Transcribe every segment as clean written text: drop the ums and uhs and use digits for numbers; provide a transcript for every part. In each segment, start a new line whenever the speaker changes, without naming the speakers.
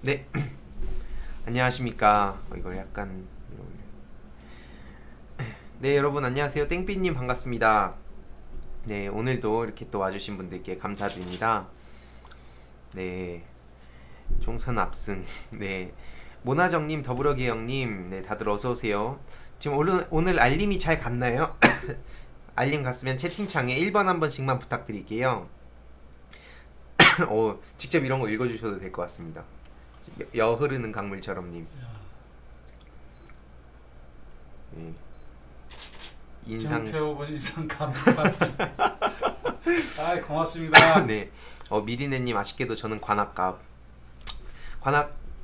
네, 안녕하십니까. 이거 약간 네, 여러분 안녕하세요. 땡삐님 반갑습니다. 네, 오늘도 이렇게 또 와주신 분들께 감사드립니다. 네, 총선 압승. 네, 모나정님, 더불어개혁님, 네, 다들 어서 오세요. 지금 오늘 알림이 잘 갔나요? 알림 갔으면 채팅창에 1번 한 번씩만 부탁드릴게요. 직접 이런 거 읽어주셔도 될 것 같습니다. 흐르는 강물처럼님. 네.
정태호분 인상 감사합니다. 아, 고맙습니다.
네. 미리네님 아쉽게도 저는 관악갑.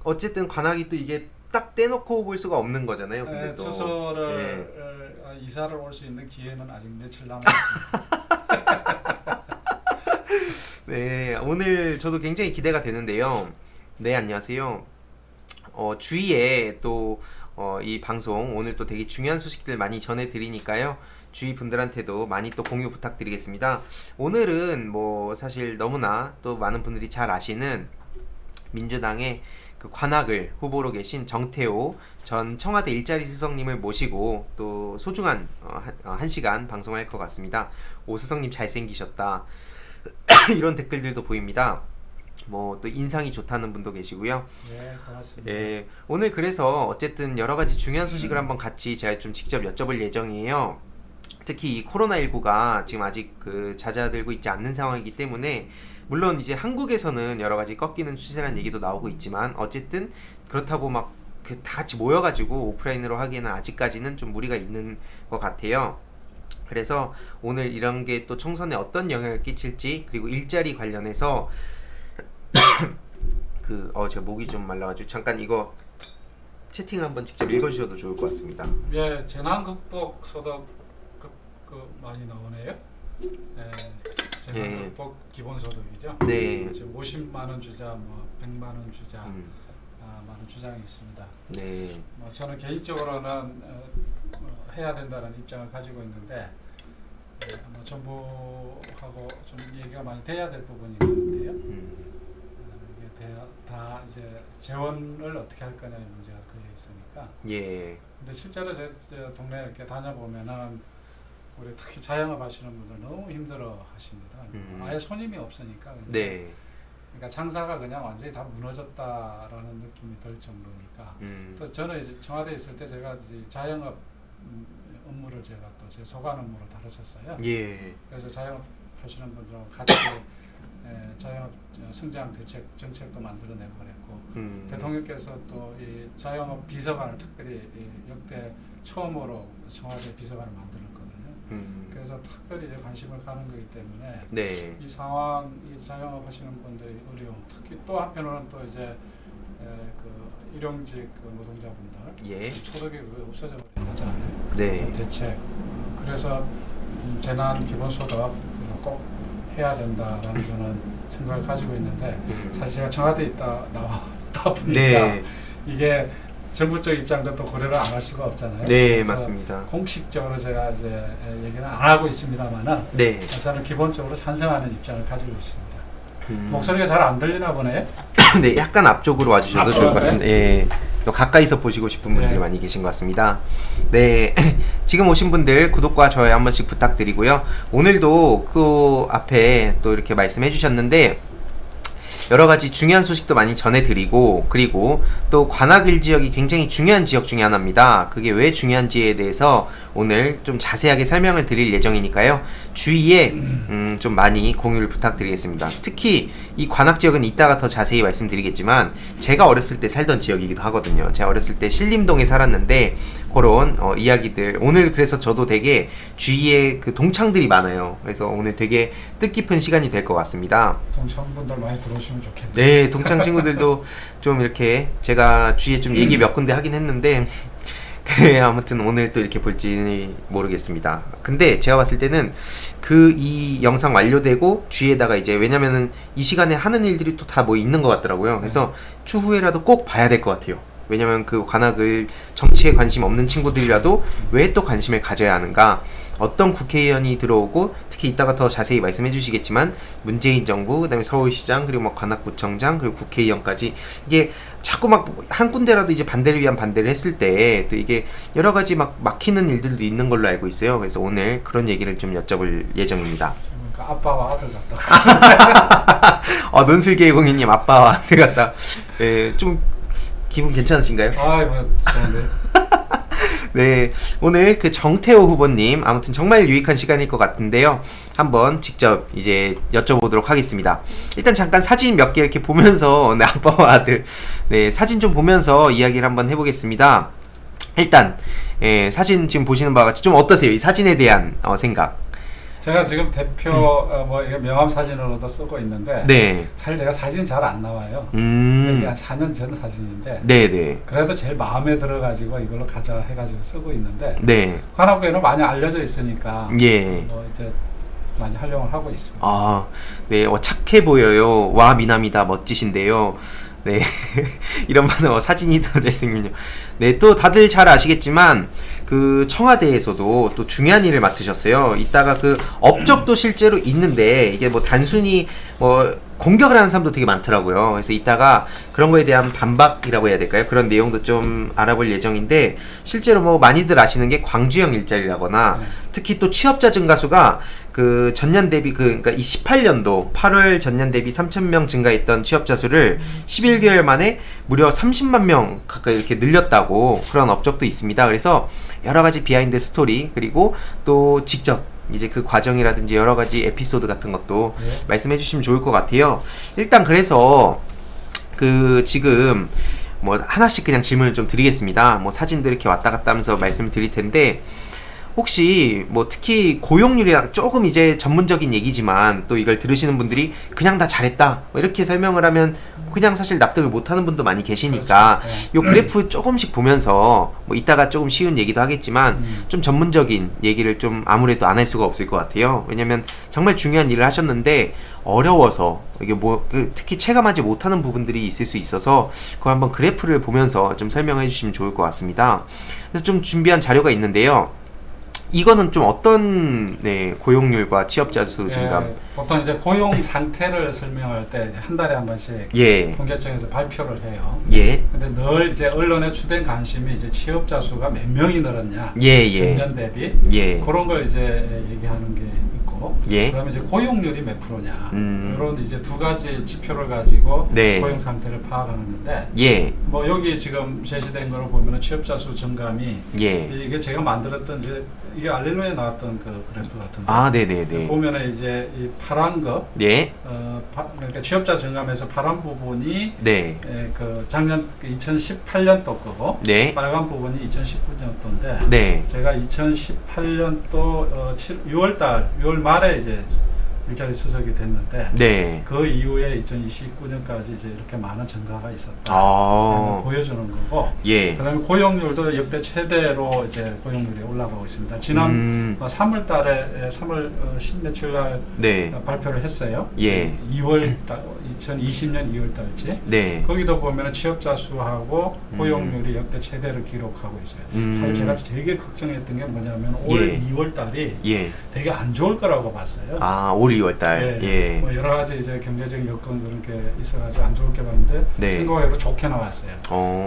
어쨌든 관악이 또 이게 딱 떼놓고 볼 수가 없는 거잖아요. 근데 또
주소를 이사를 올 수 있는 기회는 아직 며칠 남았습니다.
네, 오늘 저도 굉장히 기대가 되는데요. 네, 안녕하세요. 주위에 또 이 방송 오늘 또 되게 중요한 소식들 많이 전해드리니까요. 주위 분들한테도 많이 또 공유 부탁드리겠습니다. 오늘은 뭐 사실 너무나 또 많은 분들이 잘 아시는 민주당의 그 관악을 후보로 계신 정태호 전 청와대 일자리 수석님을 모시고 또 소중한 한 시간 방송할 것 같습니다. 오수석님 잘생기셨다. 이런 댓글들도 보입니다. 뭐 또 인상이 좋다는 분도 계시고요.
네, 고맙습니다.
예, 오늘 그래서 어쨌든 여러 가지 중요한 소식을 한번 같이 제가 좀 직접 여쭤볼 예정이에요. 특히 이 코로나19가 지금 아직 잦아들고 있지 않는 상황이기 때문에 물론 이제 한국에서는 여러 가지 꺾이는 추세라는 얘기도 나오고 있지만 어쨌든 그렇다고 막 다 같이 모여가지고 오프라인으로 하기에는 아직까지는 좀 무리가 있는 것 같아요. 그래서 오늘 이런 게 또 총선에 어떤 영향을 끼칠지 그리고 일자리 관련해서 제가 목이 좀 말라가지고 잠깐 이거 채팅을 한번 직접 읽어주셔도 좋을 것 같습니다.
네, 재난극복 소득 많이 나오네요. 네, 재난극복 기본소득이죠.
네.
지금 50만 원 주자, 뭐 100만 원 주자, 많은 주장이 있습니다.
네.
저는 개인적으로는 해야 된다는 입장을 가지고 있는데 정부하고 좀 얘기가 많이 돼야 될 부분이 있는데요. 이게 다 이제 재원을 어떻게 할 거냐의 문제가 걸려 있으니까.
예.
근데 실제로 제 동네 이렇게 다녀보면은 우리 특히 자영업 하시는 분들 너무 힘들어 하십니다. 아예 손님이 없으니까.
네.
그러니까 장사가 그냥 완전히 다 무너졌다라는 느낌이 들 정도니까. 또 저는 이제 청와대에 있을 때 제가 이제 자영업 업무를 제가 또 제 소관 업무로 다뤘었어요.
예.
그래서 자영업 하시는 분들하고 같이 자영업 성장 대책 정책도 만들어내고 그랬고 대통령께서 또 이 자영업 비서관을 특별히 역대 처음으로 청와대 비서관을 만들었거든요. 그래서 특별히 이제 관심을 가는 거기 때문에
네.
이 상황, 이 자영업 하시는 분들의 어려움, 특히 또 한편으로는 또 이제 일용직 노동자분들
예.
소득이 왜 없어져 버린 거잖아요.
네.
대책. 그래서 재난 기본소득 꼭 해야 된다라는 저는 생각을 가지고 있는데 사실 제가 청와대에 있다 나왔다 보니까
네.
이게 정부적 입장도 또 고려를 안 할 수가 없잖아요.
네, 맞습니다.
공식적으로 제가 이제 얘기는 안 하고 있습니다만은
네.
저는 기본적으로 찬성하는 입장을 가지고 있습니다. 목소리가 잘 안 들리나 보네요.
네, 약간 앞쪽으로 와주셔도 좋을 것 같습니다. 예. 또 가까이서 보시고 싶은 분들이
네.
많이 계신 것 같습니다. 네, 지금 오신 분들 구독과 좋아요 한 번씩 부탁드리고요. 오늘도 그 앞에 또 이렇게 말씀해 주셨는데 여러 가지 중요한 소식도 많이 전해드리고 그리고 또 관악을 지역이 굉장히 중요한 지역 중에 하나입니다. 그게 왜 중요한지에 대해서 오늘 좀 자세하게 설명을 드릴 예정이니까요. 주위에 좀 많이 공유를 부탁드리겠습니다. 특히 이 관악 지역은 이따가 더 자세히 말씀드리겠지만 제가 어렸을 때 살던 지역이기도 하거든요. 제가 어렸을 때 신림동에 살았는데 그런 이야기들 오늘 그래서 저도 되게 주위에 그 동창들이 많아요. 그래서 오늘 되게 뜻깊은 시간이 될 것 같습니다.
동창분들 많이 들어오시면 좋겠네요.
네, 동창 친구들도 좀 이렇게 제가 주위에 좀 얘기 몇 군데 하긴 했는데 아무튼 오늘 또 이렇게 볼지 모르겠습니다. 근데 제가 봤을 때는 이 영상 완료되고 주위에다가 이제 왜냐면은 이 시간에 하는 일들이 또 다 뭐 있는 것 같더라고요. 그래서 추후에라도 꼭 봐야 될 것 같아요. 왜냐면 그 관악을 정치에 관심 없는 친구들이라도 왜 또 관심을 가져야 하는가 어떤 국회의원이 들어오고 특히 이따가 더 자세히 말씀해 주시겠지만 문재인 정부 그다음에 서울시장 그리고 뭐 관악구청장 그리고 국회의원까지 이게 자꾸 막 한 군데라도 이제 반대를 위한 반대를 했을 때 또 이게 여러 가지 막 막히는 일들도 있는 걸로 알고 있어요. 그래서 오늘 그런 얘기를 좀 여쭤볼 예정입니다.
그러니까 아빠와 아들 같다.
논술계공인님 아빠와 아들 같다. 예, 좀 기분 괜찮으신가요?
아이고 좋은데.
네, 오늘 그 정태호 후보님 아무튼 정말 유익한 시간일 것 같은데요. 한번 직접 이제 여쭤보도록 하겠습니다. 일단 잠깐 사진 몇 개 이렇게 보면서 네, 아빠와 아들 네, 사진 좀 보면서 이야기를 한번 해보겠습니다. 일단 사진 지금 보시는 바와 같이 좀 어떠세요? 이 사진에 대한 생각?
제가 지금 대표 뭐 이게 명함 사진으로도 쓰고 있는데
네.
사실 제가 사진이 잘 안 나와요. 이게 한 4년 전 사진인데
네네.
그래도 제일 마음에 들어가지고 이걸로 가자 해가지고 쓰고 있는데
네.
관악구에는 많이 알려져 있으니까
예.
뭐 이제 많이 활용을 하고 있습니다.
아, 네, 착해 보여요. 와, 미남이다. 멋지신데요. 네, 이런 말은 사진이 더 잘생긴요. 네, 또 다들 잘 아시겠지만 그 청와대에서도 또 중요한 일을 맡으셨어요. 이따가 그 업적도 실제로 있는데 이게 뭐 단순히 뭐 공격을 하는 사람도 되게 많더라고요. 그래서 이따가 그런 거에 대한 반박이라고 해야 될까요? 그런 내용도 좀 알아볼 예정인데 실제로 뭐 많이들 아시는 게 광주형 일자리라거나 특히 또 취업자 증가수가 그 전년 대비 그러니까 이 18년도 8월 전년 대비 3,000명 증가했던 취업자 수를 11개월 만에 무려 30만 명 가까이 이렇게 늘렸다고 그런 업적도 있습니다. 그래서 여러 가지 비하인드 스토리 그리고 또 직접 이제 그 과정이라든지 여러 가지 에피소드 같은 것도 말씀해 주시면 좋을 것 같아요. 일단 그래서 그 지금 뭐 하나씩 그냥 질문을 좀 드리겠습니다. 뭐 사진들 이렇게 왔다 갔다 하면서 말씀을 드릴 텐데 혹시 뭐 특히 고용률이 조금 이제 전문적인 얘기지만 또 이걸 들으시는 분들이 그냥 다 잘했다 뭐 이렇게 설명을 하면 그냥 사실 납득을 못하는 분도 많이 계시니까
그렇죠.
요 그래프 조금씩 보면서 뭐 이따가 조금 쉬운 얘기도 하겠지만 좀 전문적인 얘기를 좀 아무래도 안 할 수가 없을 것 같아요. 왜냐면 정말 중요한 일을 하셨는데 어려워서 이게 뭐 특히 체감하지 못하는 부분들이 있을 수 있어서 그거 한번 그래프를 보면서 좀 설명해 주시면 좋을 것 같습니다. 그래서 좀 준비한 자료가 있는데요. 이거는 좀 어떤 고용률과 취업자 수 증감?
보통 이제 고용 상태를 설명할 때 한 달에 한 번씩 통계청에서 발표를 해요. 근데 늘 이제 언론의 주된 관심이 이제 취업자 수가 몇 명이 늘었냐, 전년 대비 그런 걸 이제 얘기하는 게 있고, 그다음에 이제 고용률이 몇 프로냐 이런 이제 두 가지 지표를 가지고 고용 상태를 파악하는 건데, 뭐 여기 지금 제시된 거를 보면은 취업자 수 증감이 이게 제가 만들었던 이게 알릴로에 나왔던 그 그래프 같은데, 보면은 이제 이 파란 거, 그러니까 취업자 증감에서 파란 부분이 그 작년 2018년도 거고, 빨간 부분이 2019년도인데, 제가 2018년도 6월 말에 이제 일자리 수석이 됐는데 그 이후에 2029년까지 이제 이렇게 많은 증가가 있었다 보여주는 거고, 그다음에 고용률도 역대 최대로 이제 고용률이 올라가고 있습니다. 지난 3월달에 3월 10며칠 날 발표를 했어요. 2월 달 2020년 2월달지. 거기도 보면은 취업자 수하고 고용률이 역대 최대를 기록하고 있어요. 사실 제가 되게 걱정했던 게 뭐냐면 올 2월달이 되게 안 좋을 거라고 봤어요.
올 2월달.
뭐 여러 가지 이제 경제적인 여건 그런 게 있어가지고 안 좋을 게 봤는데 생각외로 좋게 나왔어요.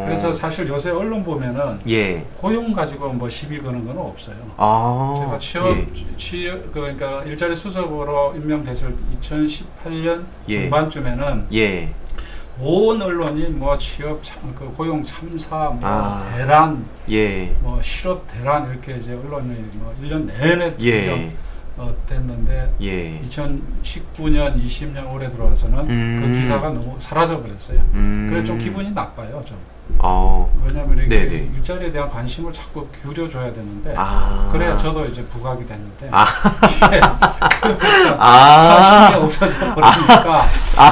그래서 사실 요새 언론 보면은 고용 가지고 뭐 시비 거는 건 없어요. 제가 취업 그러니까 일자리 수석으로 임명됐을 2018년 중반쯤에는 온 언론이 뭐 취업 그 고용 참사, 뭐 대란, 뭐 실업 대란 이렇게 이제 언론이 뭐 1년 내내 됐는데 2019년, 20년 올해 들어와서는 그 기사가 너무 사라져 버렸어요. 그래서 좀 기분이 나빠요, 좀. 왜냐면 이게 일자리에 대한 관심을 자꾸 기울여줘야 되는데 그래야 저도 이제 부각이 되는데 관심이 없어져 버리니까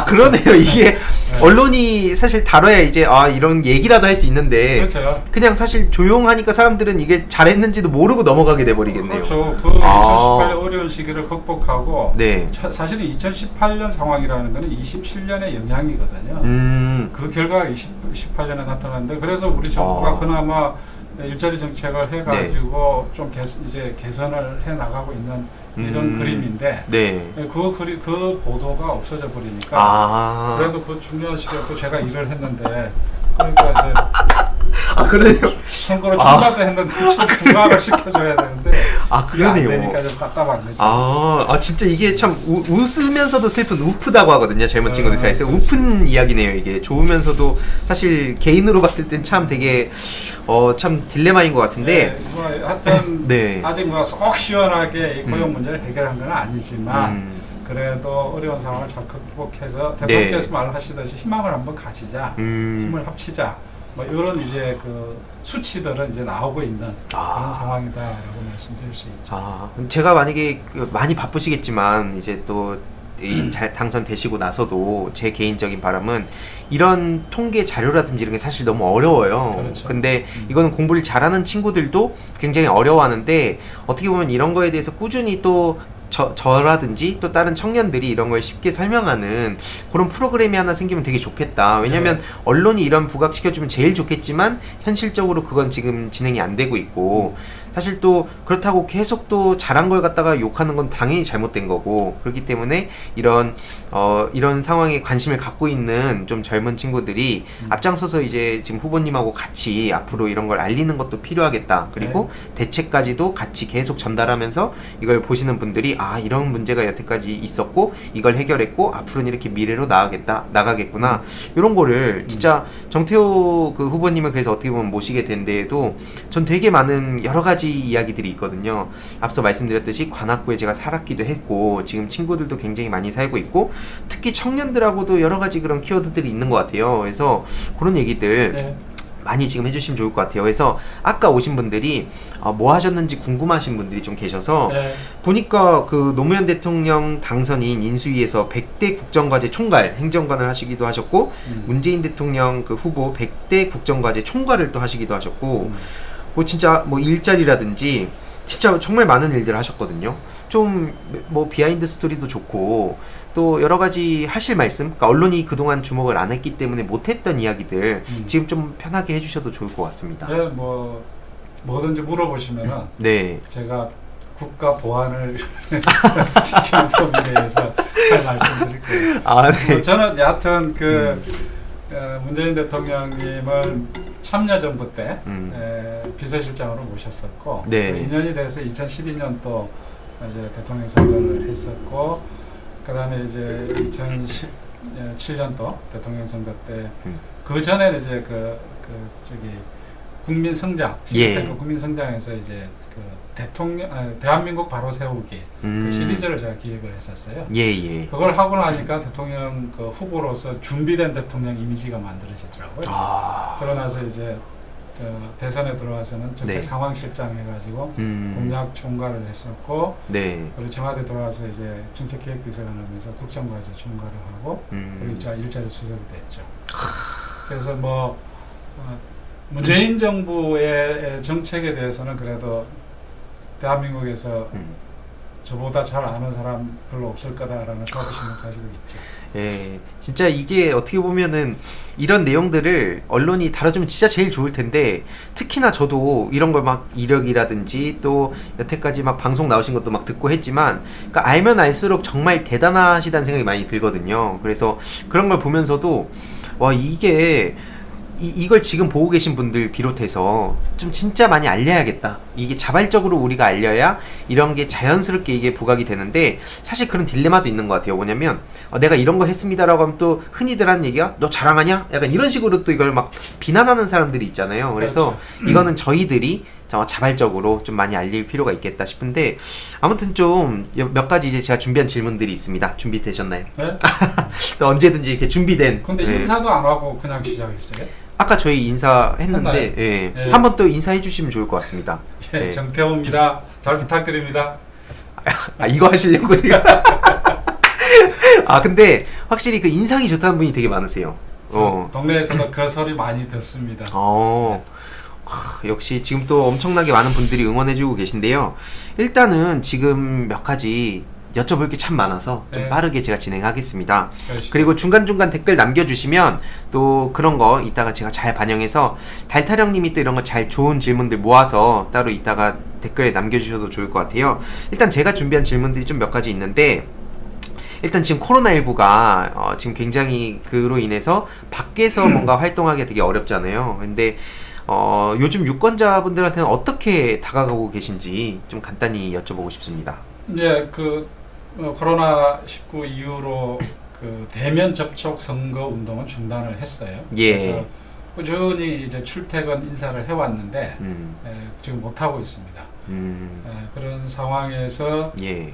그러네요. 이게 언론이 사실 다뤄야 이제 이런 얘기라도 할 수 있는데 그냥 사실 조용하니까 사람들은 이게 잘했는지도 모르고 넘어가게 돼버리겠네요.
그렇죠. 그 2018년 어려운 시기를 극복하고 사실은 2018년 상황이라는 거는 27년의 영향이거든요. 그 결과가 2018년에 나타났는데, 그래서 우리 정부가 그나마 일자리 정책을 해가지고 좀 이제 개선을 해 나가고 있는 이런 그림인데
네.
그 보도가 없어져 버리니까 그래도 그 중요한 시기에 또 제가 일을 했는데 그러니까 이제
그러네요.
선거를 중간에 했는데 좀 중간을 시켜줘야 되는데
그러네요.
안 되니까 좀 답답한 거죠.
진짜 이게 참 웃으면서도 슬픈 우프다고 하거든요. 젊은 친구들 사이에서 우픈 이야기네요. 이게 좋으면서도 사실 개인으로 봤을 땐 참 되게 참 딜레마인 것 같은데.
뭐 하여튼
네.
아직 뭐 속 시원하게 이 고용 문제를 해결한 건 아니지만 그래도 어려운 상황을 잘 극복해서 대통령께서 말하시듯이 희망을 한번 가지자, 힘을 합치자. 뭐 이런 이제 그 수치들은 이제 나오고 있는 그런 상황이다라고 말씀드릴 수 있죠.
제가 만약에 많이 바쁘시겠지만 이제 또 당선되시고 나서도 제 개인적인 바람은 이런 통계 자료라든지 이런 게 사실 너무 어려워요.
그렇죠.
근데 이거는 공부를 잘하는 친구들도 굉장히 어려워하는데 어떻게 보면 이런 거에 대해서 꾸준히 또 저라든지 또 다른 청년들이 이런 걸 쉽게 설명하는 그런 프로그램이 하나 생기면 되게 좋겠다. 왜냐면 언론이 이런 부각시켜주면 제일 좋겠지만 현실적으로 그건 지금 진행이 안 되고 있고 사실 또 그렇다고 계속 또 잘한 걸 갖다가 욕하는 건 당연히 잘못된 거고 그렇기 때문에 이런 상황에 관심을 갖고 있는 좀 젊은 친구들이 앞장서서 이제 지금 후보님하고 같이 앞으로 이런 걸 알리는 것도 필요하겠다. 그리고 대책까지도 같이 계속 전달하면서 이걸 보시는 분들이 이런 문제가 여태까지 있었고 이걸 해결했고 앞으로는 이렇게 미래로 나가겠구나. 이런 거를 진짜 정태호 그 후보님을 그래서 어떻게 보면 모시게 된 데에도 전 되게 많은 여러 가지 이야기들이 있거든요. 앞서 말씀드렸듯이 관악구에 제가 살았기도 했고 지금 친구들도 굉장히 많이 살고 있고 특히 청년들하고도 여러 가지 그런 키워드들이 있는 것 같아요. 그래서 그런 얘기들 많이 지금 해주시면 좋을 것 같아요. 그래서 아까 오신 분들이 뭐 하셨는지 궁금하신 분들이 좀 계셔서 보니까 그 노무현 대통령 당선인 인수위에서 100대 국정과제 총괄 행정관을 하시기도 하셨고 문재인 대통령 그 후보 100대 국정과제 총괄을 또 하시기도 하셨고 뭐 진짜 뭐 일자리라든지 진짜 정말 많은 일들을 하셨거든요. 좀 뭐 비하인드 스토리도 좋고 또 여러 가지 하실 말씀, 그러니까 언론이 그동안 주목을 안 했기 때문에 못했던 이야기들 지금 좀 편하게 해주셔도 좋을 것 같습니다.
네, 뭐든지 물어보시면은 제가 국가 보안을 지키는 범위에 대해서 잘 말씀드릴 거예요. 저는 여하튼 문재인 대통령님을 참여정부 때 비서실장으로 모셨었고 그 인연이 돼서 2012년도 이제 대통령 선거를 했었고 그 다음에 이제 2017년도 대통령 선거 때 그 전에는 이제 국민성장, 국민성장에서 이제 대한민국 바로 세우기 그 시리즈를 제가 기획을 했었어요. 그걸 하고 나니까 대통령 그 후보로서 준비된 대통령 이미지가 만들어지더라고요. 그러나서 이제 대선에 들어와서는 정책 상황실장 해가지고 공약 총괄을 했었고 그리고 청와대 들어와서 이제 정책기획비서관 하면서 국정과제 총괄을 하고 그리고 제가 일자리 수석이 됐죠. 그래서 문재인 정부의 정책에 대해서는 그래도 대한민국에서 저보다 잘 아는 사람 별로 없을 거다라는 자부심을 가지고 있죠.
진짜 이게 어떻게 보면은 이런 내용들을 언론이 다뤄주면 진짜 제일 좋을 텐데 특히나 저도 이런 걸 막 이력이라든지 또 여태까지 막 방송 나오신 것도 막 듣고 했지만 그러니까 알면 알수록 정말 대단하시다는 생각이 많이 들거든요. 그래서 그런 걸 보면서도 와 이게 이걸 지금 보고 계신 분들 비롯해서 좀 진짜 많이 알려야겠다. 이게 자발적으로 우리가 알려야 이런 게 자연스럽게 이게 부각이 되는데 사실 그런 딜레마도 있는 것 같아요. 뭐냐면 내가 이런 거 했습니다라고 하면 또 흔히들 하는 얘기가 너 자랑하냐? 약간 이런 식으로 또 이걸 막 비난하는 사람들이 있잖아요. 그래서 이거는 저희들이 자발적으로 좀 많이 알릴 필요가 있겠다 싶은데 아무튼 좀 몇 가지 이제 제가 준비한 질문들이 있습니다. 준비되셨나요? 네? 또 언제든지 이렇게 준비된.
근데 인사도 안 하고 그냥 시작했어요?
아까 저희 인사했는데 한번 또 인사해 주시면 좋을 것 같습니다.
정태호입니다. 잘 부탁드립니다.
이거 하시려고 제가 근데 확실히 그 인상이 좋다는 분이 되게 많으세요.
동네에서도 그 소리 많이 듣습니다.
역시 지금 또 엄청나게 많은 분들이 응원해주고 계신데요. 일단은 지금 몇 가지 여쭤볼 게 참 많아서 좀
네.
빠르게 제가 진행하겠습니다.
그러시죠.
그리고 중간중간 댓글 남겨주시면 또 그런 거 이따가 제가 잘 반영해서 달타령님이 또 이런 거 잘 좋은 질문들 모아서 따로 이따가 댓글에 남겨주셔도 좋을 것 같아요. 일단 제가 준비한 질문들이 좀 몇 가지 있는데, 일단 지금 코로나19가 지금 굉장히 그로 인해서 밖에서 뭔가 활동하기가 되게 어렵잖아요. 근데 요즘 유권자분들한테는 어떻게 다가가고 계신지 좀 간단히 여쭤보고 싶습니다.
이제 코로나 19 이후로 그 대면 접촉 선거 운동은 중단을 했어요.
예.
그래서 꾸준히 이제 출퇴근 인사를 해왔는데 지금 못 하고 있습니다. 그런 상황에서
예.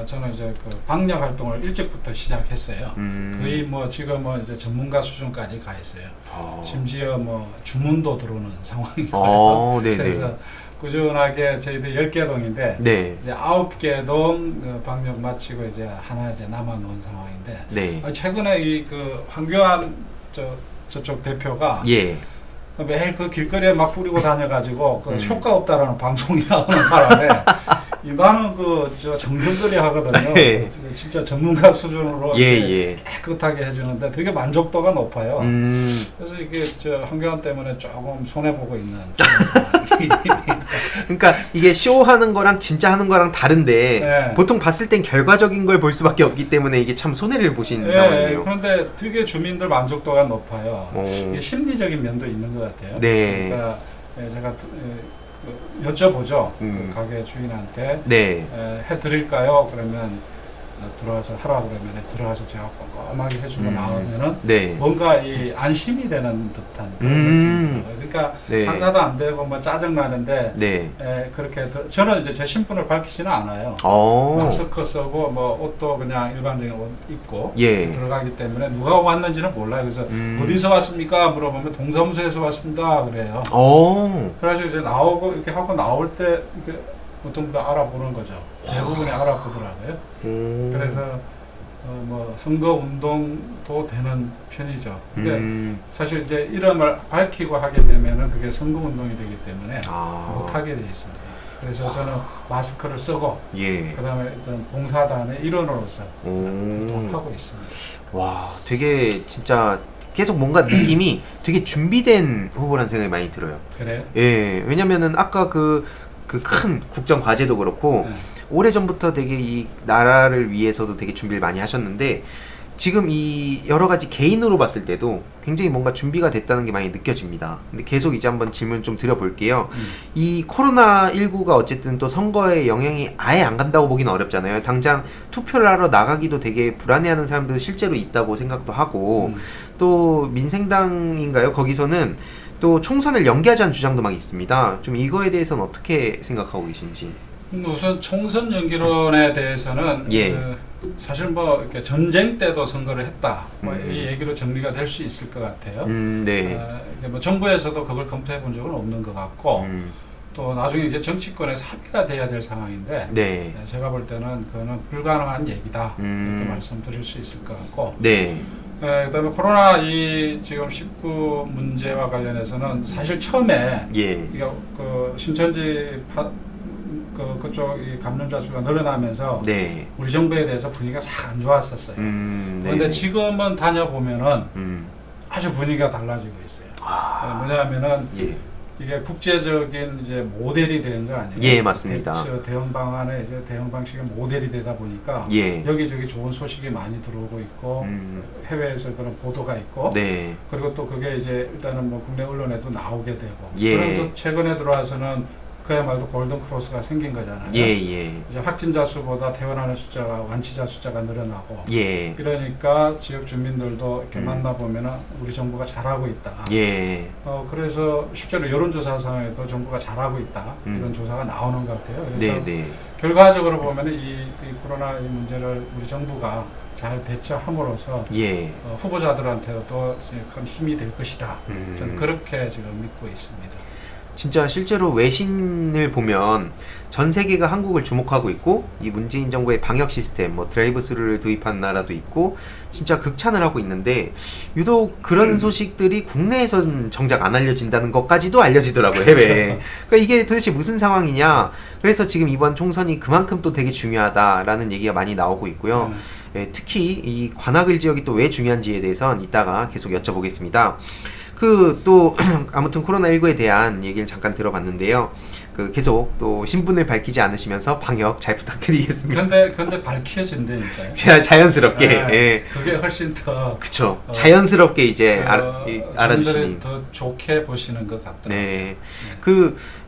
저는 이제 그 방역 활동을 일찍부터 시작했어요. 거의 뭐 지금은 이제 전문가 수준까지 가 있어요. 심지어 뭐 주문도 들어오는 상황이고요.
네네.
그래서 꾸준하게 저희들 10개 동인데
네.
이제 9개 동 방역 마치고 이제 하나 이제 남아 놓은 상황인데
네.
최근에 이 그 황교안 저쪽 대표가
예.
매일 그 길거리에 막 뿌리고 다녀가지고 그 효과 없다라는 방송이 나오는 바람에 나는 저 정성들이 하거든요.
네.
진짜 전문가 수준으로
예.
깨끗하게 해주는데 되게 만족도가 높아요. 그래서 이게 황교안 때문에 조금 손해 보고 있는 상황입니다.
그러니까 이게 쇼하는 거랑 진짜 하는 거랑 다른데
네.
보통 봤을 땐 결과적인 걸 볼 수밖에 없기 때문에 이게 참 손해를 보신
예,
상황이에요.
그런데 되게 주민들 만족도가 높아요.
오.
이게 심리적인 면도 있는 것 같아요.
네.
그러니까 제가 여쭤보죠. 그 가게 주인한테
네.
해드릴까요? 그러면 들어와서 하라 그러면 들어와서 제가 꼼꼼하게 해주고 나오면은
네.
뭔가 이 안심이 되는 듯한 그런 느낌이에요. 그러니까
네.
장사도 안 되고 뭐 짜증 나는데
네.
그렇게 저는 이제 제 신분을 밝히지는 않아요. 마스크 쓰고 뭐 옷도 그냥 일반적인 옷 입고
예.
들어가기 때문에 누가 왔는지는 몰라요. 그래서 어디서 왔습니까? 물어보면 동사무소에서 왔습니다. 그래요. 그래서 이제 나오고 이렇게 하고 나올 때 이렇게 보통 다 알아보는 거죠. 대부분이 알아보더라고요. 그래서 뭐 선거 운동도 되는 편이죠. 근데 사실 이제 이름을 밝히고 하게 되면은 그게 선거 운동이 되기 때문에 못 하게 되어 있습니다. 그래서 저는 마스크를 쓰고
예.
그다음에 어떤 봉사단의 일원으로서 활동하고 있습니다.
와, 되게 진짜 계속 뭔가 느낌이 되게 준비된 후보라는 생각이 많이 들어요.
그래요?
예, 왜냐면은 아까 그 큰 국정 과제도 그렇고 오래전부터 되게 이 나라를 위해서도 되게 준비를 많이 하셨는데 지금 이 여러 가지 개인으로 봤을 때도 굉장히 뭔가 준비가 됐다는 게 많이 느껴집니다. 근데 계속 이제 한번 질문 좀 드려볼게요. 이 코로나19가 어쨌든 또 선거에 영향이 아예 안 간다고 보기는 어렵잖아요. 당장 투표를 하러 나가기도 되게 불안해하는 사람들도 실제로 있다고 생각도 하고 또 민생당인가요? 거기서는 또 총선을 연기하자는 주장도 막 있습니다. 좀 이거에 대해서는 어떻게 생각하고 계신지?
우선 총선 연기론에 대해서는
예.
사실 뭐 이렇게 전쟁 때도 선거를 했다. 뭐 이 얘기로 정리가 될 수 있을 것 같아요.
네.
뭐 정부에서도 그걸 검토해 본 적은 없는 것 같고 또 나중에 이제 정치권에서 합의가 돼야 될 상황인데
네.
제가 볼 때는 그거는 불가능한 얘기다 이렇게 말씀드릴 수 있을 것 같고.
네.
그다음에 코로나 이 지금 19 문제와 관련해서는 사실 처음에
예.
그 신천지 그쪽 이 감염자 수가 늘어나면서
네.
우리 정부에 대해서 분위기가 싹 안 좋았었어요. 그런데
네네.
지금은 다녀보면은 아주 분위기가 달라지고 있어요. 뭐냐면은
예.
이게 국제적인 이제 모델이 되는 거 아니에요?
예, 맞습니다.
대응 방안에 이제 대응 방식의 모델이 되다 보니까
예.
여기저기 좋은 소식이 많이 들어오고 있고 해외에서 그런 보도가 있고
네.
그리고 또 그게 이제 일단은 뭐 국내 언론에도 나오게 되고
예.
그러면서 최근에 들어와서는 그야말로 골든 크로스가 생긴 거잖아요.
예.
이제 확진자 수보다 퇴원하는 숫자가 완치자 숫자가 늘어나고
예.
그러니까 지역 주민들도 이렇게 만나보면은 우리 정부가 잘하고 있다.
예.
그래서 실제로 여론조사상에도 정부가 잘하고 있다. 이런 조사가 나오는 것 같아요. 그래서
네.
결과적으로 보면은 이 코로나 이 문제를 우리 정부가 잘 대처함으로써
예.
후보자들한테도 큰 힘이 될 것이다. 저는 그렇게 지금 믿고 있습니다.
진짜 실제로 외신을 보면 전 세계가 한국을 주목하고 있고 이 문재인 정부의 방역 시스템, 뭐 드라이브 스루를 도입한 나라도 있고 진짜 극찬을 하고 있는데 유독 그런 소식들이 국내에선 정작 안 알려진다는 것까지도 알려지더라고요, 해외에. 그러니까 이게 도대체 무슨 상황이냐. 그래서 지금 이번 총선이 그만큼 또 되게 중요하다라는 얘기가 많이 나오고 있고요. 예, 특히 이 관악을 지역이 또 왜 중요한지에 대해서는 이따가 계속 여쭤보겠습니다. 그 또 아무튼 코로나19에 대한 얘기를 잠깐 들어봤는데요. 그 계속 또 신분을 밝히지 않으시면서 방역 잘 부탁드리겠습니다.
근데 밝혀진다니까요.
자연스럽게.
네,
예.
그게 훨씬 더
그쵸. 자연스럽게 이제 알아주시니.
주민들이 더 좋게 보시는 것 같더라고요.
네.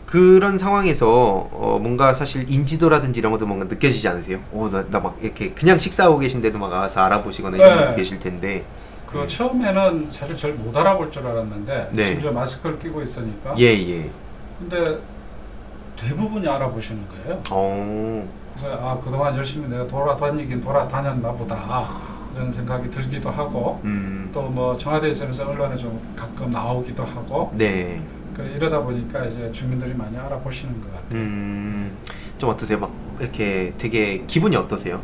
그런 상황에서 뭔가 사실 인지도라든지 이런 것도 뭔가 느껴지지 않으세요? 나 막 이렇게 그냥 식사하고 계신데도 막 와서 알아보시거나 이런 분도 계실 텐데.
처음에는 사실 절 못 알아볼 줄 알았는데
네.
심지어 마스크를 끼고 있으니까.
예.
근데 대부분이 알아보시는 거예요. 그래서 그동안 열심히 내가 돌아다녔나 보다 이런 생각이 들기도 하고 또 뭐 청와대에 있으면서 언론에 좀 가끔 나오기도 하고
네.
이러다 보니까 이제 주민들이 많이 알아보시는 것 같아요.
좀 어떠세요? 막 이렇게 되게 기분이 어떠세요?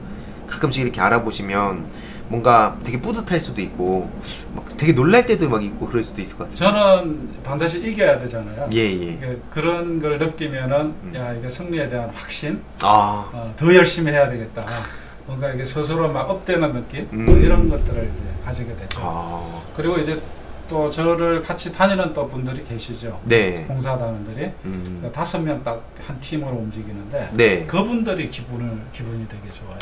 가끔씩 이렇게 알아보시면 뭔가 되게 뿌듯할 수도 있고 막 되게 놀랄 때도 막 있고 그럴 수도 있을 것 같아요.
저는 반드시 이겨야 되잖아요.
예.
그런 걸 느끼면은 야 이게 승리에 대한 확신,
아.
더 열심히 해야 되겠다. 뭔가 이게 스스로 막 업되는 느낌 이런 것들을 이제 가지게 되죠. 그리고 이제 또 저를 같이 다니는 또 분들이 계시죠.
네.
봉사단원들이 5명 딱 한 팀으로 움직이는데
네.
그분들이 기분이 되게 좋아요.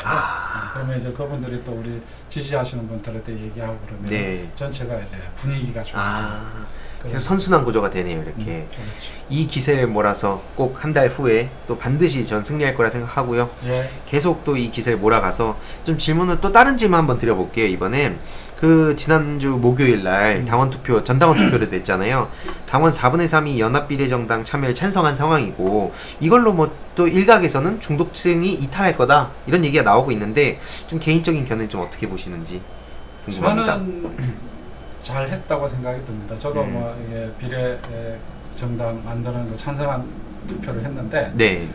그러면 이제 그분들이 또 우리 지지하시는 분들한테 얘기하고 그러면
네.
전체가 이제 분위기가 좋아져요.
그래서 선순환 구조가 되네요, 이렇게.
그렇죠.
이 기세를 몰아서 꼭 한 달 후에 또 반드시 전 승리할 거라 생각하고요.
예.
계속 또 이 기세를 몰아가서 좀 질문을 또 다른 질문 한번 드려볼게요. 이번엔 그 지난주 목요일 날 당원 투표 전당원 투표를 냈잖아요. 당원 4분의 3이 연합비례정당 참여를 찬성한 상황이고 이걸로 뭐 또 일각에서는 중독층이 이탈할 거다 이런 얘기가 나오고 있는데 좀 개인적인 견해는 좀 어떻게 보시는지 궁금합니다.
저는 잘 했다고 생각이 듭니다. 저도 뭐 이게 비례 정당 만드는 거 찬성한 투표를 했는데
네.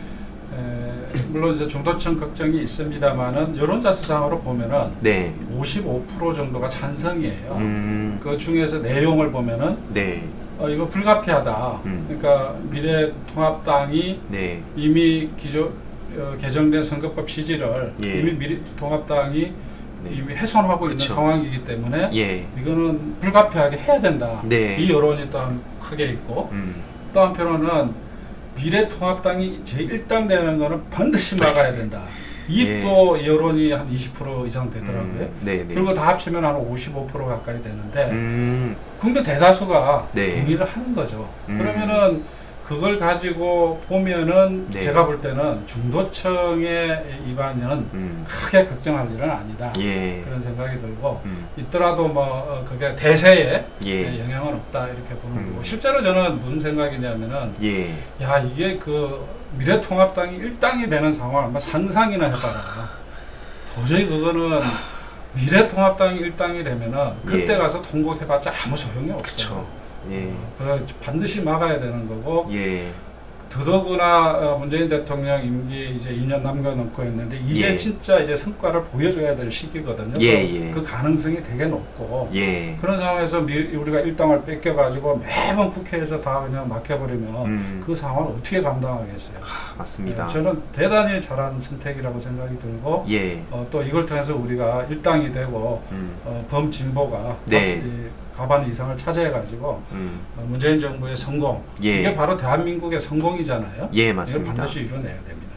물론 이제 중도층 걱정이 있습니다만은 여론조사상으로 보면은
네.
55% 정도가 찬성이에요. 그 중에서 내용을 보면은
네.
이거 불가피하다. 그러니까 미래통합당이
네.
이미 개정된 선거법 취지를
예.
이미 미래통합당이
네.
이미 훼손하고
그쵸.
있는 상황이기 때문에
예.
이거는 불가피하게 해야 된다.
네.
이 여론이 또 크게 있고 또 한편으로는 미래통합당이 제1당 되는 거는 반드시 막아야 된다. 이
예.
또 여론이 한 20% 이상 되더라고요.
네.
그리고 다 합치면 한 55% 가까이 되는데 국민 대다수가
네.
동의를 하는 거죠. 그러면은 그걸 가지고 보면은
네.
제가 볼 때는 중도층의 입안은 크게 걱정할 일은 아니다.
예.
그런 생각이 들고 있더라도 뭐 그게 대세에
예.
영향은 없다 이렇게 보는 거고 실제로 저는 무슨 생각이냐면은
예.
야 이게 그 미래통합당이 1당이 되는 상황을 한번 상상이나 해봐라. 도저히 그거는 미래통합당이 1당이 되면은 그때
예.
가서 통곡해봤자 아무 소용이 없어요.
그쵸. 예.
반드시 막아야 되는 거고
예.
더더구나 문재인 대통령 임기 이제 2년 남겨놓고 있는데 이제
예.
진짜 이제 성과를 보여줘야 될 시기거든요.
예.
그 가능성이 되게 높고
예.
그런 상황에서 우리가 일당을 뺏겨가지고 매번 국회에서 다 그냥 막혀버리면 그 상황을 어떻게 감당하겠어요?
맞습니다.
저는 대단히 잘한 선택이라고 생각이 들고
예.
또 이걸 통해서 우리가 일당이 되고 범진보가
네.
과반 이상을 차지해가지고 문재인 정부의 성공
예.
이게 바로 대한민국의 성공이잖아요.
예,
이걸
맞습니다.
반드시 이뤄내야 됩니다.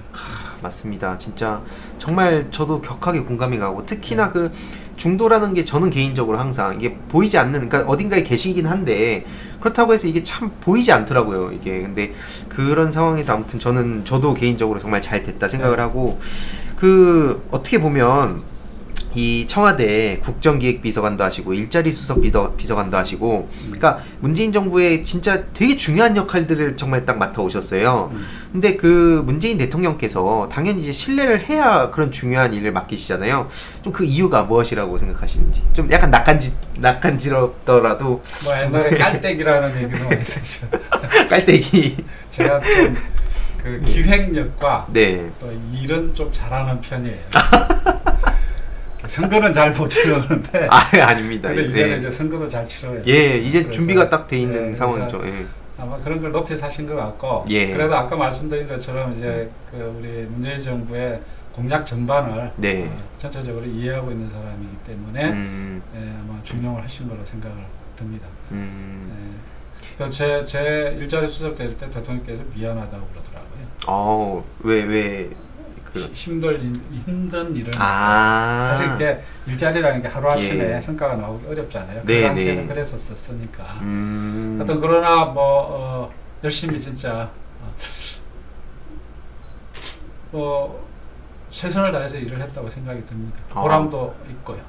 맞습니다. 진짜 정말 저도 격하게 공감이 가고 특히나 그 중도라는 게 저는 개인적으로 항상 이게 보이지 않는 그러니까 어딘가에 계시긴 한데 그렇다고 해서 이게 참 보이지 않더라고요. 이게 근데 그런 상황에서 아무튼 저도 개인적으로 정말 잘 됐다 생각을 하고 그 어떻게 보면 이 청와대 국정기획비서관도 하시고 일자리 수석 비서관도 하시고, 그러니까 문재인 정부의 진짜 되게 중요한 역할들을 정말 딱 맡아 오셨어요. 근데 그 문재인 대통령께서 당연히 이제 신뢰를 해야 그런 중요한 일을 맡기시잖아요. 좀 그 이유가 무엇이라고 생각하시는지. 좀 약간 낯간지럽더라도
뭐 옛날에 깔때기라는 얘기도 많이 쓰죠.
깔때기.
제가 좀 그 기획력과
네.
또 일은 좀 잘하는 편이에요. 선거는 잘 못 치르는데.
아닙니다.
근데 이제는
네.
이제 선거도 잘 치러요.
예, 이제
그래서,
준비가 딱 돼 있는
예,
상황이죠. 예.
아마 그런 걸 높이 사신 것 같고.
예.
그래도 아까 말씀드린 것처럼 이제 그 우리 문재인 정부의 공약 전반을
네.
전체적으로 이해하고 있는 사람이기 때문에 예, 아마 중용을 하신 걸로 생각을 듭니다. 예. 제 일자리 수석 될 때 대통령께서 미안하다고 그러더라고요.
왜
힘든 일은 사실 이게 일자리라는 게 하루아침에
예.
성과가 나오기 어렵잖아요.
네,
그 당시에는
네.
그랬었으니까. 하여튼 그러나 뭐 열심히 진짜 최선을 다해서 일을 했다고 생각이 듭니다. 보람도 있고요.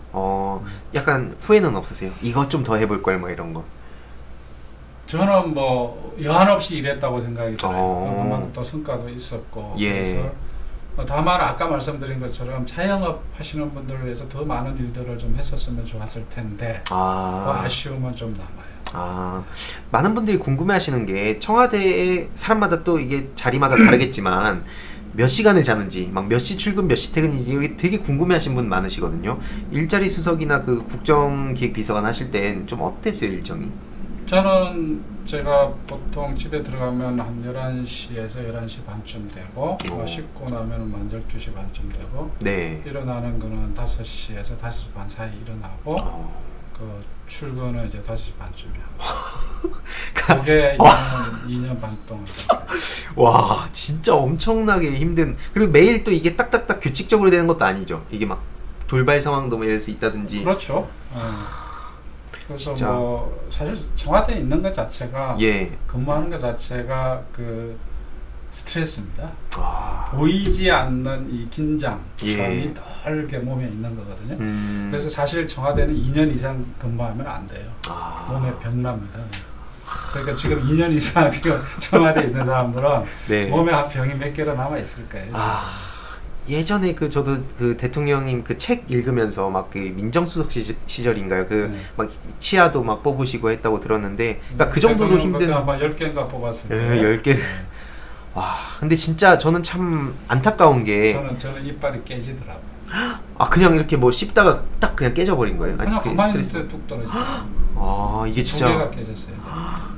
약간 후회는 없으세요? 이것 좀 더 해볼 걸 뭐 이런 거.
저는 뭐 여한 없이 일했다고 생각이 들어요. 그만큼 또 성과도 있었고.
예.
그래서 다만 아까 말씀드린 것처럼 자영업 하시는 분들을 위해서 더 많은 일들을 좀 했었으면 좋았을 텐데 아쉬움은 좀 남아요.
많은 분들이 궁금해하시는 게 청와대의 사람마다 또 이게 자리마다 다르겠지만 몇 시간을 자는지, 막 몇 시 출근 몇 시 퇴근인지 이게 되게 궁금해하신 분 많으시거든요. 일자리 수석이나 그 국정기획비서관 하실 땐 좀 어땠어요, 일정이?
저는 제가 보통 집에 들어가면 한 11시에서 11시 반쯤 되고 씻고 나면 한 12시 반쯤 되고
네.
일어나는 거는 5시에서 5시 반 사이 일어나고 그 출근은 이제 5시 반쯤에 하고 그게 2년 반 동안
와 진짜 엄청나게 힘든. 그리고 매일 또 이게 딱딱딱 규칙적으로 되는 것도 아니죠. 이게 막 돌발 상황도 뭐 예를 들어서 있다든지.
그렇죠. 그래서
진짜.
뭐 사실 청와대에 있는 것 자체가
예.
근무하는 것 자체가 그 스트레스입니다. 보이지 않는 이 긴장감이
예.
널게 몸에 있는 거거든요. 그래서 사실 청와대는 2년 이상 근무하면 안 돼요. 몸에 병납니다. 그러니까 지금 2년 이상 지금 청와대에 있는 사람들은
네.
몸에 한 병이 몇 개로 남아 있을 거예요.
예전에 그 저도 그 대통령님 그 책 읽으면서 막 그 민정수석 시절인가요? 그 막 치아도 막 뽑으시고 했다고 들었는데, 그러니까 그 정도로 힘든.
그때 아마 10개인가 뽑았을 거예요.
10개. 와, 근데 진짜 저는 참 안타까운 게
저는 이빨이 깨지더라고요.
그냥 이렇게 뭐 씹다가 딱 그냥 깨져버린 거예요.
그냥
그
가만히
스트레스.
있는데 뚝 떨어지더라고요.
이게
두
진짜
개가 깨졌어요.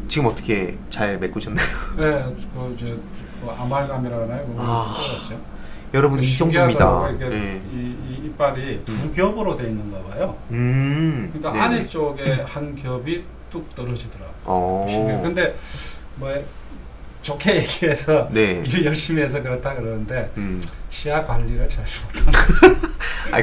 지금 어떻게 잘 메꾸셨나요?
네, 그 아말감이라고 하나요? 그거 떨었죠.
여러분 이 정도입니다.
네. 이 이빨이 두 겹으로 돼 있는가 봐요. 그러니까
네네.
안에 쪽에 한 겹이 뚝 떨어지더라고요. 근데 뭐 좋게 얘기해서
네.
일 열심히 해서 그렇다 그러는데 치아 관리를 잘 못하는 거죠.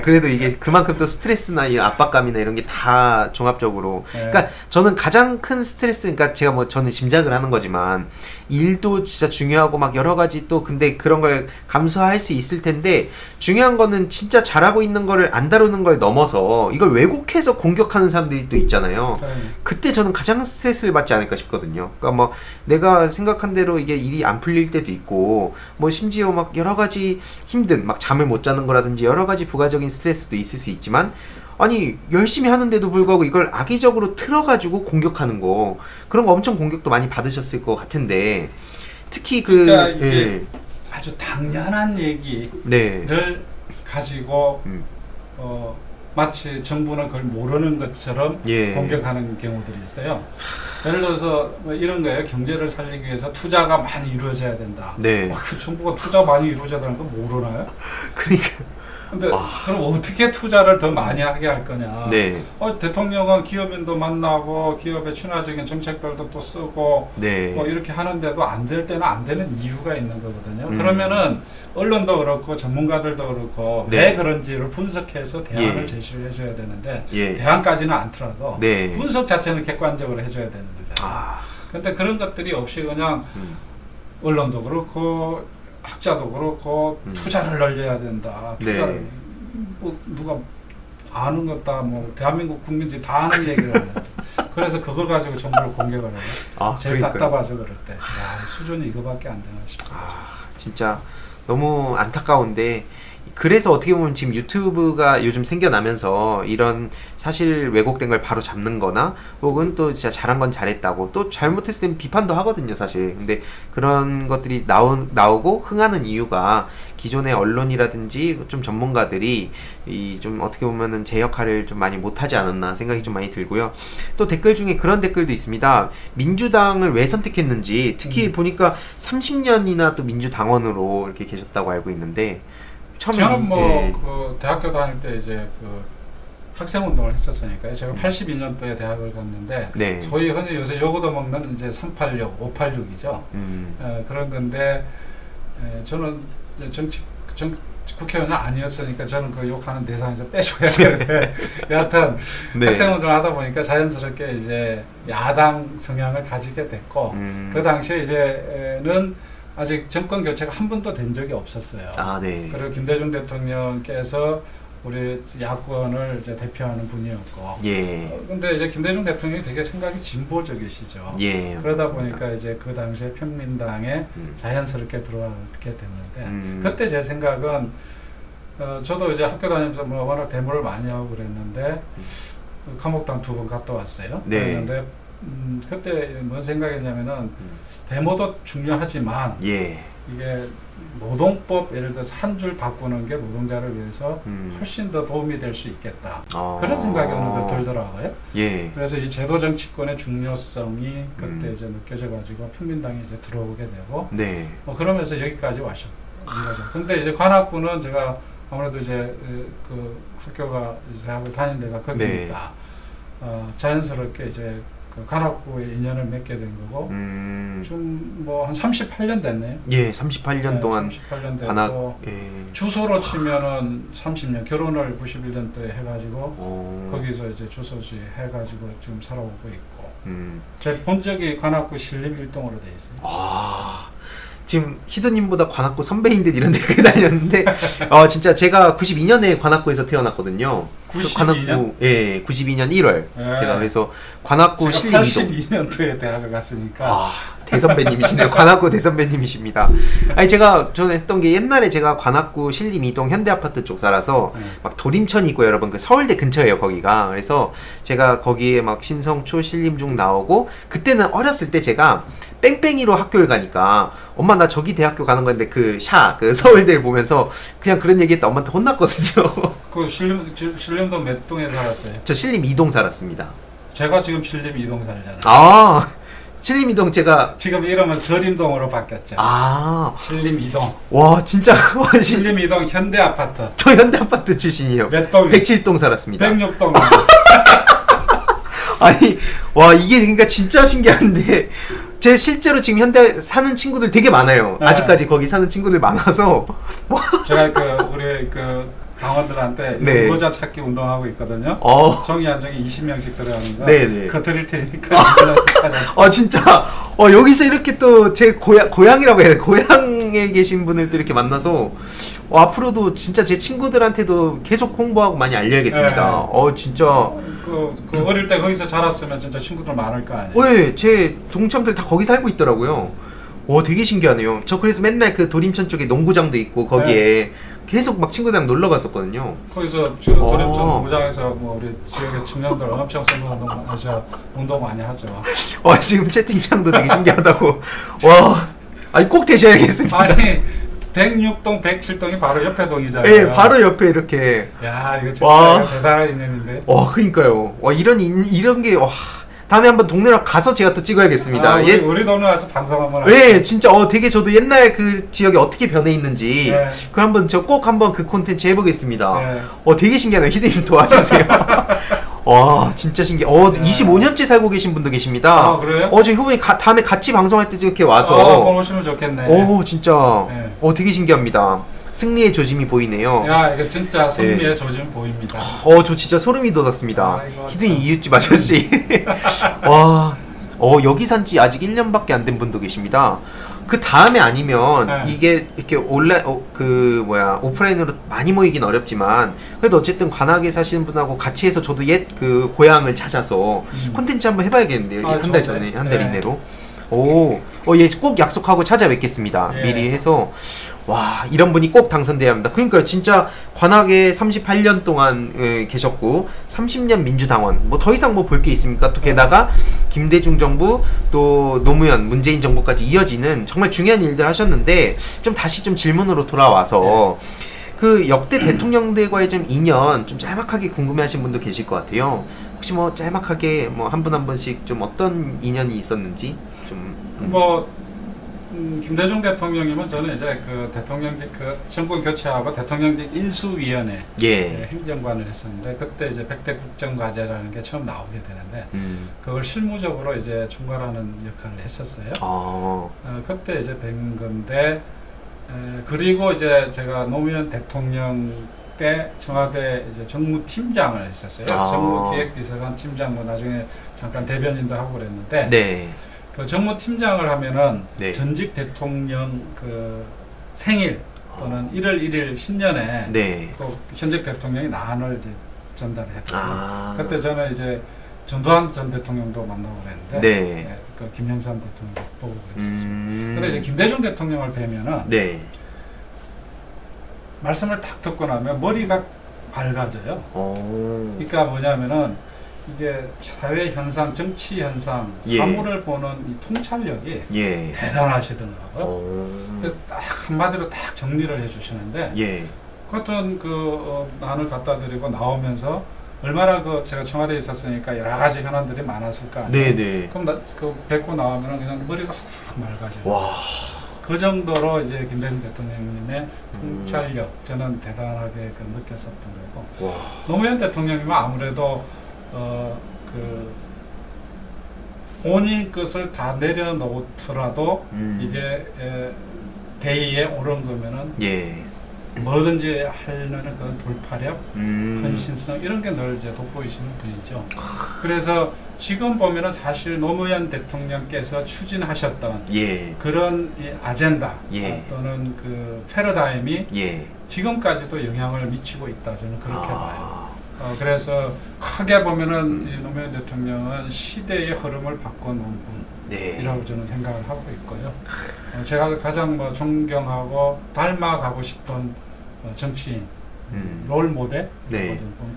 그래도 이게 그만큼 또 스트레스나 이 압박감이나 이런 게 다 종합적으로.
네.
그러니까 저는 가장 큰 스트레스, 그러니까 제가 뭐 저는 짐작을 하는 거지만 일도 진짜 중요하고 막 여러 가지 또 근데 그런 걸 감수할 수 있을 텐데 중요한 거는 진짜 잘하고 있는 거를 안 다루는 걸 넘어서 이걸 왜곡해서 공격하는 사람들이 또 있잖아요.
네.
그때 저는 가장 스트레스를 받지 않을까 싶거든요. 그러니까 뭐 내가 생각한 대로 이게 일이 안 풀릴 때도 있고 뭐 심지어 막 여러 가지 힘든 막 잠을 못 자는 거라든지 여러 가지 부가적인 스트레스도 있을 수 있지만 아니 열심히 하는데도 불구하고 이걸 악의적으로 틀어가지고 공격하는 거 그런 거 엄청 공격도 많이 받으셨을 것 같은데 특히
그러니까 이게 아주 당연한 얘기를
네.
가지고 마치 정부는 그걸 모르는 것처럼
예.
공격하는 경우들이 있어요. 예를 들어서 뭐 이런 거예요. 경제를 살리기 위해서 투자가 많이 이루어져야 된다.
네.
그 정부가 투자 많이 이루어져야 되는 거 모르나요?
그러니까
근데 그럼 어떻게 투자를 더 많이 하게 할 거냐?
네.
대통령은 기업인도 만나고 기업의 친화적인 정책들도 또 쓰고
네.
뭐 이렇게 하는데도 안 될 때는 안 되는 이유가 있는 거거든요. 그러면은 언론도 그렇고 전문가들도 그렇고
네.
왜 그런지를 분석해서 대안을
예.
제시를 해줘야 되는데
예.
대안까지는 않더라도
네.
분석 자체는 객관적으로 해줘야 되는 거잖아요. 그런데 그런 것들이 없이 그냥 언론도 그렇고 학자도 그렇고 투자를 늘려야 된다. 투자를
네.
뭐 누가 아는 것 다 뭐 대한민국 국민들이 다 아는 얘기를 하는데 그래서 그걸 가지고 정보를 공격을 해요. 제일
그러니까요.
답답하죠 그럴 때. 야, 수준이 이거밖에 안 되나 싶어요.
진짜 너무 안타까운데 그래서 어떻게 보면 지금 유튜브가 요즘 생겨나면서 이런 사실 왜곡된 걸 바로 잡는 거나 혹은 또 진짜 잘한 건 잘했다고 또 잘못했을 땐 비판도 하거든요 사실. 근데 그런 것들이 나오고 흥하는 이유가 기존의 언론이라든지 좀 전문가들이 이 좀 어떻게 보면은 제 역할을 좀 많이 못하지 않았나 생각이 좀 많이 들고요. 또 댓글 중에 그런 댓글도 있습니다. 민주당을 왜 선택했는지 특히 보니까 30년이나 또 민주당원으로 이렇게 계셨다고 알고 있는데
저는 그 대학교 다닐 때 이제 그 학생 운동을 했었으니까요. 제가 82년도에 대학을 갔는데
네.
소위 흔히 요새 요거도 먹는 이제 386, 586이죠. 그런 건데 저는 국회의원은 아니었으니까 저는 그 욕하는 대상에서 빼줘야 되는데 여하튼
네.
학생 운동을 하다 보니까 자연스럽게 이제 야당 성향을 가지게 됐고 그 당시에 이제는 아직 정권 교체가 한 번도 된 적이 없었어요.
네.
그리고 김대중 대통령께서 우리 야권을 이제 대표하는 분이었고, 근데 이제 김대중 대통령이 되게 생각이 진보적이시죠. 그러다
맞습니다.
보니까 이제 그 당시에 평민당에 자연스럽게 들어가게 됐는데, 그때 제 생각은 저도 이제 학교 다니면서 뭐 워낙 데모를 많이 하고 그랬는데 감옥당 2번 갔다 왔어요. 그랬는데 그때 뭔 생각했냐면은 데모도 중요하지만 이게 노동법 예를 들어서 한 줄 바꾸는 게 노동자를 위해서 훨씬 더 도움이 될 수 있겠다. 그런 생각이 어느덧 들더라고요. 그래서 이 제도 정치권의 중요성이 그때 이제 느껴져가지고 평민당에 이제 들어오게 되고 그러면서 여기까지 왔죠. 근데 이제 관악구는 제가 아무래도 이제 그 학교가 대학을 다닌 데가 거기니까 자연스럽게 이제 그 관악구에 인연을 맺게 된 거고 좀 뭐 한 38년 됐네요.
38년 동안
38년 됐고
관악
주소로 치면은 30년 결혼을 91년도에 해가지고 거기서 이제 주소지 해가지고 지금 살아오고 있고 제 본적이 관악구 신림 1동으로 돼 있어요.
지금 희도님보다 관악구 선배인 듯 이런 댓글 달렸는데 진짜 제가 92년에 관악구에서 태어났거든요.
92년?
관악구 92년 1월 제가 그래서 관악구
제가
신림 2동
82년도에 대학을 갔으니까
대선배님이시네요. 관악구 대선배님이십니다. 아니 저는 했던 게 옛날에 제가 관악구 신림 2동 현대아파트 쪽 살아서 막 도림천이 있고 여러분 그 서울대 근처예요 거기가. 그래서 제가 거기에 막 신성초 신림중 나오고 그때는 어렸을 때 제가 뺑뺑이로 학교를 가니까 엄마 나 저기 대학교 가는 건데 그 서울대를 보면서 그냥 그런 얘기했다 엄마한테 혼났거든요.
그 신림동 몇 동에 살았어요?
저 신림 2동 살았습니다.
제가 지금 신림 2동 살잖아요.
신림 2동 제가
지금 이름은 서림동으로 바뀌었죠. 신림 2동.
와 진짜
신림 2동 현대아파트.
저 현대아파트 출신이에요.
몇 동?
107동 살았습니다.
106동.
아니 와 이게 그러니까 진짜 신기한데 제 실제로 지금 현대 사는 친구들 되게 많아요. 아직까지 거기 사는 친구들 많아서
제가 우리 당원들한테 유보자 찾기 운동하고 있거든요. 정의 한 정이 20명씩 들어가는 거. 그거 드릴 테니까.
진짜 여기서 이렇게 또 제 고향이라고 해야 돼. 고향에 계신 분들도 이렇게 만나서 앞으로도 진짜 제 친구들한테도 계속 홍보하고 많이 알려야겠습니다. 진짜
그 어릴 때 거기서 자랐으면 진짜 친구들 많을 거 아니에요.
제 동창들 다 거기 살고 있더라고요. 되게 신기하네요. 저 그래서 맨날 그 도림천 쪽에 농구장도 있고 거기에 계속 막 친구들이랑 놀러 갔었거든요.
거기서 도림천 농구장에서 뭐 우리 지역의 청년들 엄청 운동 많이 하죠.
지금 채팅창도 되게 신기하다고. 아니 꼭 되셔야겠습니다.
아니 106동, 107동이 바로 옆에 동이잖아요.
바로 옆에 이렇게.
야 이거 진짜 대단한 인연인데.
그러니까요. 이런 게 다음에 한번 동네로 가서 제가 또 찍어야겠습니다.
우리 동네 와서 방송 한번 하죠.
진짜 되게 저도 옛날 그 지역이 어떻게 변해 있는지 그 한번 꼭 한번 그 콘텐츠 해보겠습니다. 되게 신기하네요. 희대님 도와주세요. 진짜 신기해. 25년째 살고 계신 분도 계십니다.
그래요?
저희 후배님 다음에 같이 방송할 때도 이렇게 와서
오시면 좋겠네.
진짜 되게 신기합니다. 승리의 조짐이 보이네요.
이거 진짜 승리의 조짐이 보입니다.
저 진짜 소름이 돋았습니다.
이거
희등이 이웃집 아저씨. 여기 산지 아직 1년밖에 안 된 분도 계십니다. 그 다음에 아니면
네.
이게 이렇게 오프라인으로 많이 모이긴 어렵지만 그래도 어쨌든 관악에 사시는 분하고 같이 해서 저도 옛 그 고향을 찾아서 콘텐츠 한번 해봐야겠는데요.
아,
한 달
좋네.
전에, 한 달
네.
이내로. 예, 꼭 약속하고 찾아뵙겠습니다.
예.
미리 해서. 와, 이런 분이 꼭 당선돼야 합니다. 그러니까 진짜 관악에 38년 동안 계셨고 30년 민주당원, 뭐 더 이상 뭐 볼 게 있습니까? 또 게다가 김대중 정부, 또 노무현, 문재인 정부까지 이어지는 정말 중요한 일들 하셨는데 좀 다시 좀 질문으로 돌아와서 그 역대 대통령들과의 좀 인연 좀 짤막하게 궁금해하신 분도 계실 것 같아요. 혹시 뭐 짤막하게 뭐 한 분 한 분씩 좀 어떤 인연이 있었는지 좀
김대중 대통령이면 저는 이제 그 대통령직 그 정권 교체하고 대통령직 인수위원회
예.
행정관을 했었는데 그때 이제 100대 국정과제라는 게 처음 나오게 되는데 그걸 실무적으로 이제 총괄하는 역할을 했었어요. 그때 이제 뵌 건데 그리고 이제 제가 노무현 대통령 때 청와대 이제 정무팀장을 했었어요. 정무기획비서관 팀장 뭐 나중에 잠깐 대변인도 하고 그랬는데
네.
그 정무팀장을 하면은
네.
전직 대통령 그 생일 또는 1월 1일 신년에
네.
꼭 현직 대통령이 난을 이제 전달을 했거든요. 그때
네.
저는 이제 전두환 전 대통령도 만나고 그랬는데
네.
그 김영삼 대통령도 보고 그랬었죠. 근데 이제 김대중 대통령을 뵈면은
네.
말씀을 딱 듣고 나면 머리가 밝아져요. 그러니까 뭐냐면은 이게 사회 현상, 정치 현상,
예.
사물을 보는 이 통찰력이
예.
대단하시더라고요. 그래서 딱 한마디로 딱 정리를 해주시는데
예.
그것은 난을 갖다 드리고 나오면서 얼마나 제가 청와대에 있었으니까 여러 가지 현안들이 많았을 거 아니에요.
네네.
그럼 뵙고 나오면 그냥 머리가 싹 맑아져요.
와.
그 정도로 이제 김대중 대통령님의 통찰력 저는 대단하게 느꼈었던 거고.
와.
노무현 대통령님은 아무래도 본인 것을 다 내려놓더라도 이게 대의에 옳은 거면은
예.
뭐든지 하려는 그런 돌파력, 헌신성 이런 게 늘 이제 돋보이시는 분이죠. 그래서 지금 보면은 사실 노무현 대통령께서 추진하셨던
예.
그런 이 아젠다
예.
또는 그 패러다임이
예.
지금까지도 영향을 미치고 있다 저는 그렇게 봐요. 그래서 크게 보면은 이 노무현 대통령은 시대의 흐름을 바꿔놓은 분이라고
네.
저는 생각을 하고 있고요. 제가 가장 뭐 존경하고 닮아가고 싶은 정치인 롤 모델
네.
저는 보고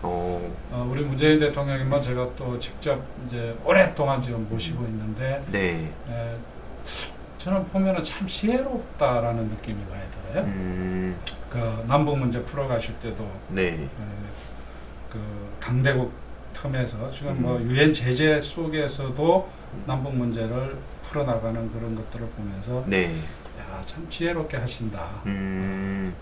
있고 우리 문재인 대통령님은 제가 또 직접 이제 오랫동안 지금 모시고 있는데
네.
저는 보면은 참 지혜롭다라는 느낌이 많이 들어요. 그 남북 문제 풀어가실 때도
네.
그 강대국 텀에서 지금 뭐 유엔 제재 속에서도 남북 문제를 풀어나가는 그런 것들을 보면서
네.
야, 참 지혜롭게 하신다.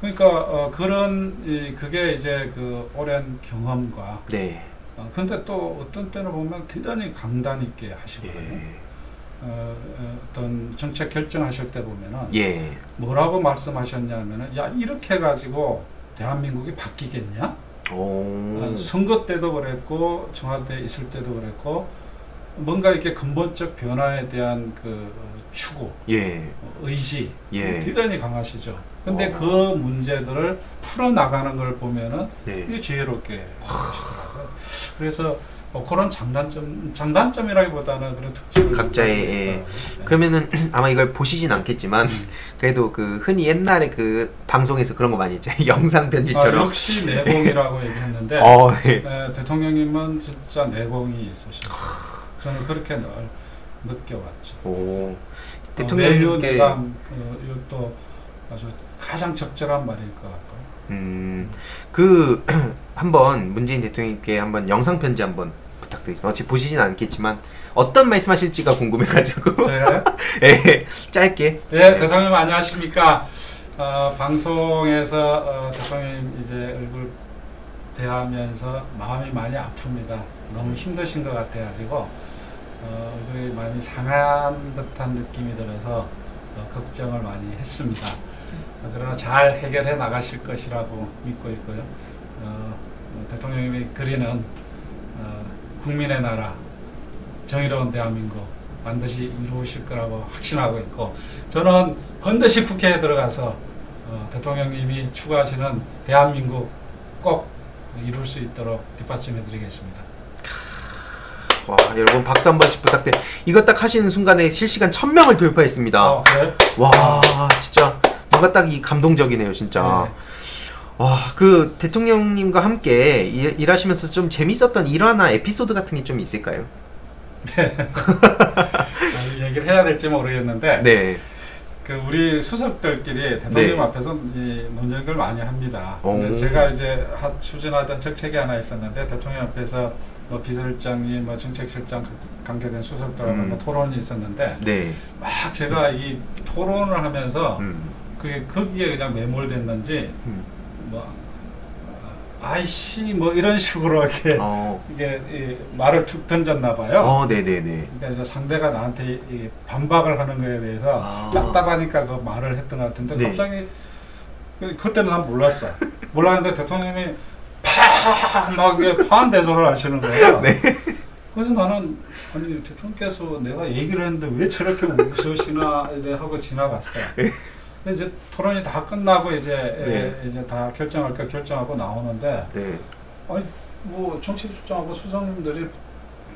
그러니까
그런 그게 이제 그 오랜 경험과
네.
근데 또 어떤 때는 보면 대단히 강단 있게 하시거든요.
예.
어떤 정책 결정하실 때 보면은
예.
뭐라고 말씀하셨냐면은 야 이렇게 해가지고 대한민국이 바뀌겠냐? 선거 때도 그랬고 청와대에 있을 때도 그랬고 뭔가 이렇게 근본적 변화에 대한 그 추구,
예.
의지
예.
대단히 강하시죠. 근데 그 문제들을 풀어 나가는 걸 보면은
네.
이게 지혜롭게 하시더라고요. 그래서 그런 장단점이라기보다는 그런 특징을
각자의 그러면은 아마 이걸 보시진 않겠지만 그래도 그 흔히 옛날에 그 방송에서 그런 거 많이 했죠. 영상 편지처럼.
역시 내공이라고 얘기했는데
네.
대통령님은 진짜 내공이 있으셔서 저는 그렇게 늘 느껴왔죠.
대통령님께
이것도 아주 가장 적절한 말일 것 같고요.
그 한번 문재인 대통령님께 한번 영상 편지 한번 부탁드리겠습니다. 어차피 보시진 않겠지만 어떤 말씀하실지가 궁금해가지고.
저요?
네, 짧게.
네, 대통령 안녕하십니까? 방송에서 대통령 이제 얼굴 대하면서 마음이 많이 아픕니다. 너무 힘드신 것 같아가지고 얼굴이 많이 상한 듯한 느낌이 들어서 걱정을 많이 했습니다. 그러나 잘 해결해 나가실 것이라고 믿고 있고요. 대통령님이 그리는 국민의 나라 정의로운 대한민국 반드시 이루실 거라고 확신하고 있고, 저는 반드시 국회에 들어가서 대통령님이 추구하시는 대한민국 꼭 이룰 수 있도록 뒷받침해 드리겠습니다.
와, 여러분 박수 한 번씩 부탁드려요. 이거 딱 하시는 순간에 실시간 1000명을 돌파했습니다.
그래?
와, 진짜 뭔가 딱 이 감동적이네요, 진짜.
네.
와, 그 대통령님과 함께 일하시면서 좀 재밌었던 일화나 에피소드 같은 게 좀 있을까요?
얘기를 해야 될지 모르겠는데,
네.
그 우리 수석들끼리 대통령
네.
앞에서 이 논쟁을 많이 합니다. 근데 제가 이제 추진하던 정책이 하나 있었는데, 대통령 앞에서 뭐 비서실장님, 뭐 정책실장 관계된 수석들하고 뭐 토론이 있었는데,
네.
막 제가 이 토론을 하면서 그게 거기에 그냥 매몰됐는지 뭐 아이씨 뭐 이런 식으로 이렇게 이게 이 말을 툭 던졌나 봐요.
네네네.
그러니까 이제 상대가 나한테 이 반박을 하는 거에 대해서 답답하니까 그 말을 했던 것 같은데,
네.
갑자기 그때는 난 몰랐어. 몰랐는데 대통령이 팍막 파한대소를 하시는 거예요.
네.
그래서 나는 아니 대통령께서 내가 얘기를 했는데 왜 저렇게 웃으시나 이제 하고 지나갔어요. 근데 이제 토론이 다 끝나고 이제 이제 다 결정할 거 결정하고 나오는데, 아니 뭐 정책실장하고 수석님들이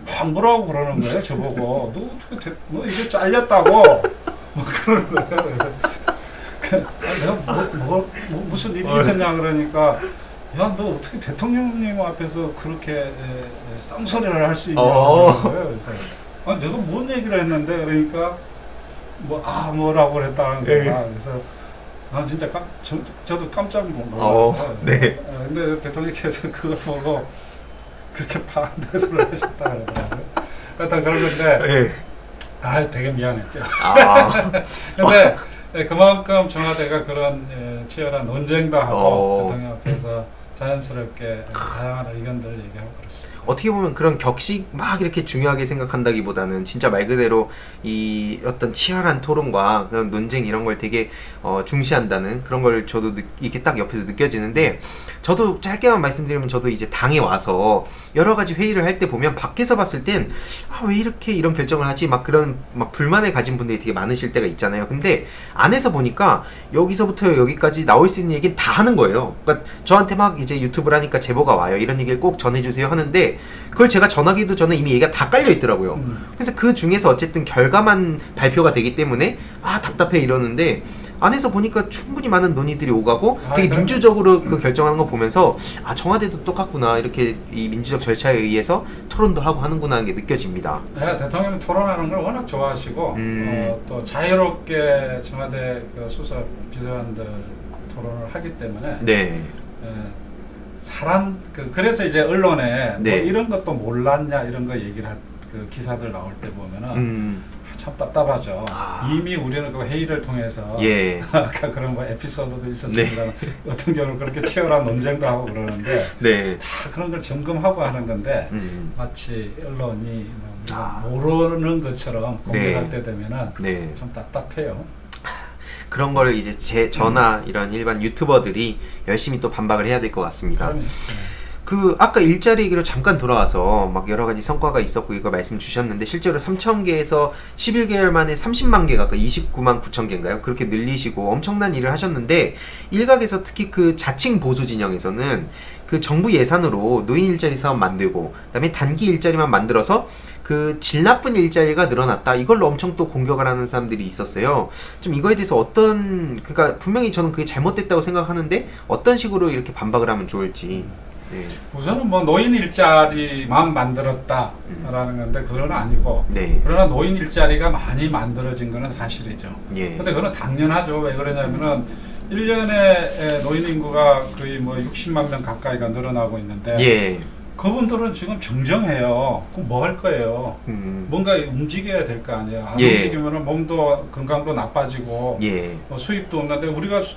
막 뭐라고 그러는 거예요. 저보고 너 어떻게 뭐 이게 잘렸다고 뭐 그러는 거예요. 내가 무슨 일이 있었냐 그러니까, 야 너 어떻게 대통령님 앞에서 그렇게 쌍소리를 할 수 있냐 그러는 거예요. 그래서 아니 내가 뭔 얘기를 했는데, 그러니까 뭐라고 그랬다는 거야. 그래서 진짜 저도 깜짝 놀랐어요.
네.
근데 대통령께서 그걸 보고 그렇게 반대소를 하셨다 그러더라고요. 하여튼 그런 건데, 되게 미안했죠. 근데 그만큼 청와대가 그런 치열한 논쟁도 하고 대통령 앞에서 자연스럽게 다양한 의견들을 얘기하고 그렇습니다.
어떻게 보면 그런 격식 막 이렇게 중요하게 생각한다기보다는 진짜 말 그대로 이 어떤 치열한 토론과 그런 논쟁 이런 걸 되게 중시한다는 그런 걸 저도 이렇게 딱 옆에서 느껴지는데, 저도 짧게만 말씀드리면 저도 이제 당에 와서 여러 가지 회의를 할 때 보면 밖에서 봤을 땐 왜 이렇게 이런 결정을 하지 막 그런 막 불만을 가진 분들이 되게 많으실 때가 있잖아요. 근데 안에서 보니까 여기서부터 여기까지 나올 수 있는 얘기는 다 하는 거예요. 그러니까 저한테 막 이제 유튜브를 하니까 제보가 와요. 이런 얘기를 꼭 전해주세요 하는데, 그걸 제가 전하기도 전에 이미 얘기가 다 깔려 있더라고요. 그래서 그 중에서 어쨌든 결과만 발표가 되기 때문에 답답해 이러는데, 안에서 보니까 충분히 많은 논의들이 오가고 되게 민주적으로 그 결정하는 거 보면서 청와대도 똑같구나, 이렇게 이 민주적 절차에 의해서 토론도 하고 하는구나 하는 게 느껴집니다.
네, 대통령이 토론하는 걸 워낙 좋아하시고 또 자유롭게 청와대 그 수석 비서관들 토론을 하기 때문에 그래서 이제 언론에 뭐 이런 것도 몰랐냐 이런 거 얘기를 할 그 기사들 나올 때 보면은 참 답답하죠. 이미 우리는 그 회의를 통해서 아까 그런 뭐 에피소드도 있었습니다. 어떤 경우는 그렇게 치열한 논쟁도 하고 그러는데 다 그런 걸 점검하고 하는 건데, 마치 언론이 모르는 것처럼 공격할 때 되면은 참 답답해요.
그런 거를 이제 저나 이런 일반 유튜버들이 열심히 또 반박을 해야 될 것 같습니다. 그 아까 일자리 얘기로 잠깐 돌아와서 막 여러 가지 성과가 있었고 이거 말씀 주셨는데, 실제로 3,000개에서 11개월 만에 30만 개 가까이 29만 9천 개인가요? 그렇게 늘리시고 엄청난 일을 하셨는데, 일각에서 특히 그 자칭 보수 진영에서는 그 정부 예산으로 노인 일자리 사업 만들고 그다음에 단기 일자리만 만들어서 그 질 나쁜 일자리가 늘어났다, 이걸로 엄청 또 공격을 하는 사람들이 있었어요. 좀 이거에 대해서 그러니까 분명히 저는 그게 잘못됐다고 생각하는데 어떤 식으로 이렇게 반박을 하면 좋을지.
우선은 뭐 노인 일자리만 만들었다라는 건데 그건 아니고, 그러나 노인 일자리가 많이 만들어진 거는 사실이죠. 근데 그건 당연하죠. 왜 그러냐면은 1년에 노인 인구가 거의 뭐 60만 명 가까이가 늘어나고 있는데, 그분들은 지금 정정해요. 그럼 뭐 할 거예요? 뭔가 움직여야 될 거 아니에요. 안 움직이면 몸도 건강도 나빠지고 수입도 없는데,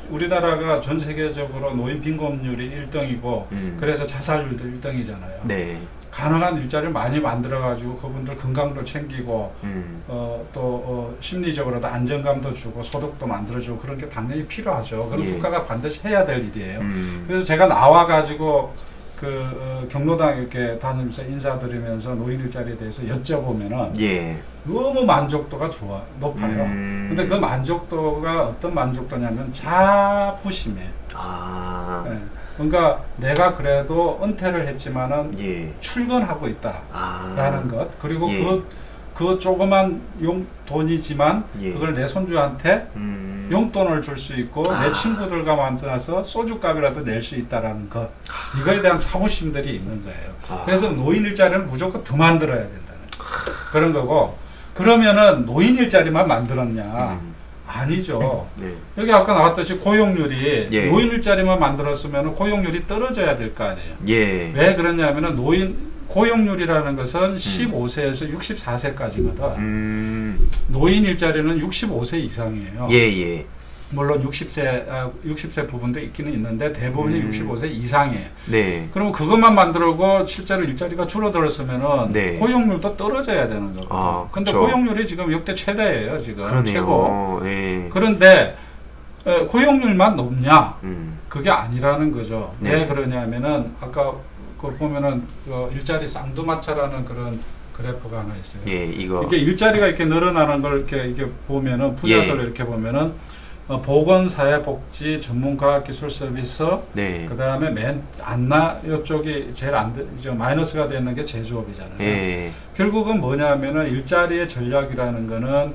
우리나라가 전 세계적으로 노인 빈곤율이 1등이고 그래서 자살률도 1등이잖아요. 가능한 일자리를 많이 만들어가지고 그분들 건강도 챙기고 또 심리적으로도 안정감도 주고 소득도 만들어주고 그런 게 당연히 필요하죠. 그건 국가가 반드시 해야 될 일이에요. 그래서 제가 나와가지고 경로당 이렇게 다니면서 인사드리면서 노인 일자리에 대해서 여쭤보면은
예.
너무 만족도가 높아요. 근데 그 만족도가 어떤 만족도냐면 자부심이에요.
아.
네. 그러니까 내가 그래도 은퇴를 했지만은
예.
출근하고 있다라는 것. 그리고
예.
그 조그만 돈이지만
예.
그걸 내 손주한테 용돈을 줄 수 있고 내 친구들과 만나서 소주값이라도 낼 수 있다라는 것. 이거에 대한 자부심들이 있는 거예요. 그래서 노인 일자리는 무조건 더 만들어야 된다는 그런 거고. 그러면은 노인 일자리만 만들었냐? 아니죠.
네.
여기 아까 나왔듯이 고용률이
예.
노인 일자리만 만들었으면 고용률이 떨어져야 될 거 아니에요.
예.
왜 그러냐면은 고용률이라는 것은 15세에서 64세까지거든. 노인 일자리는 65세 이상이에요.
예, 예.
물론 60세 부분도 있기는 있는데 대부분이 65세 이상이에요.
네.
그러면 그것만 만들고 실제로 일자리가 줄어들었으면은
네.
고용률도 떨어져야 되는 거거든요.
아,
근데
그쵸.
고용률이 지금 역대 최대예요, 지금.
그러네요.
최고.
예.
그런데 고용률만 높냐?
음.
그게 아니라는 거죠.
네.
왜 그러냐면은 아까 그 보면은 일자리 쌍두마차라는 그런 그래프가 하나 있어요.
예, 이거.
이게 일자리가 이렇게 늘어나는 걸 이렇게 보면은 분야별로
예.
이렇게 보면은 보건사회복지 전문과학기술서비스,
네.
그 다음에 맨 안나 이쪽이 제일 이제 마이너스가 되는 게 제조업이잖아요.
예.
결국은 뭐냐면은 일자리의 전략이라는 거는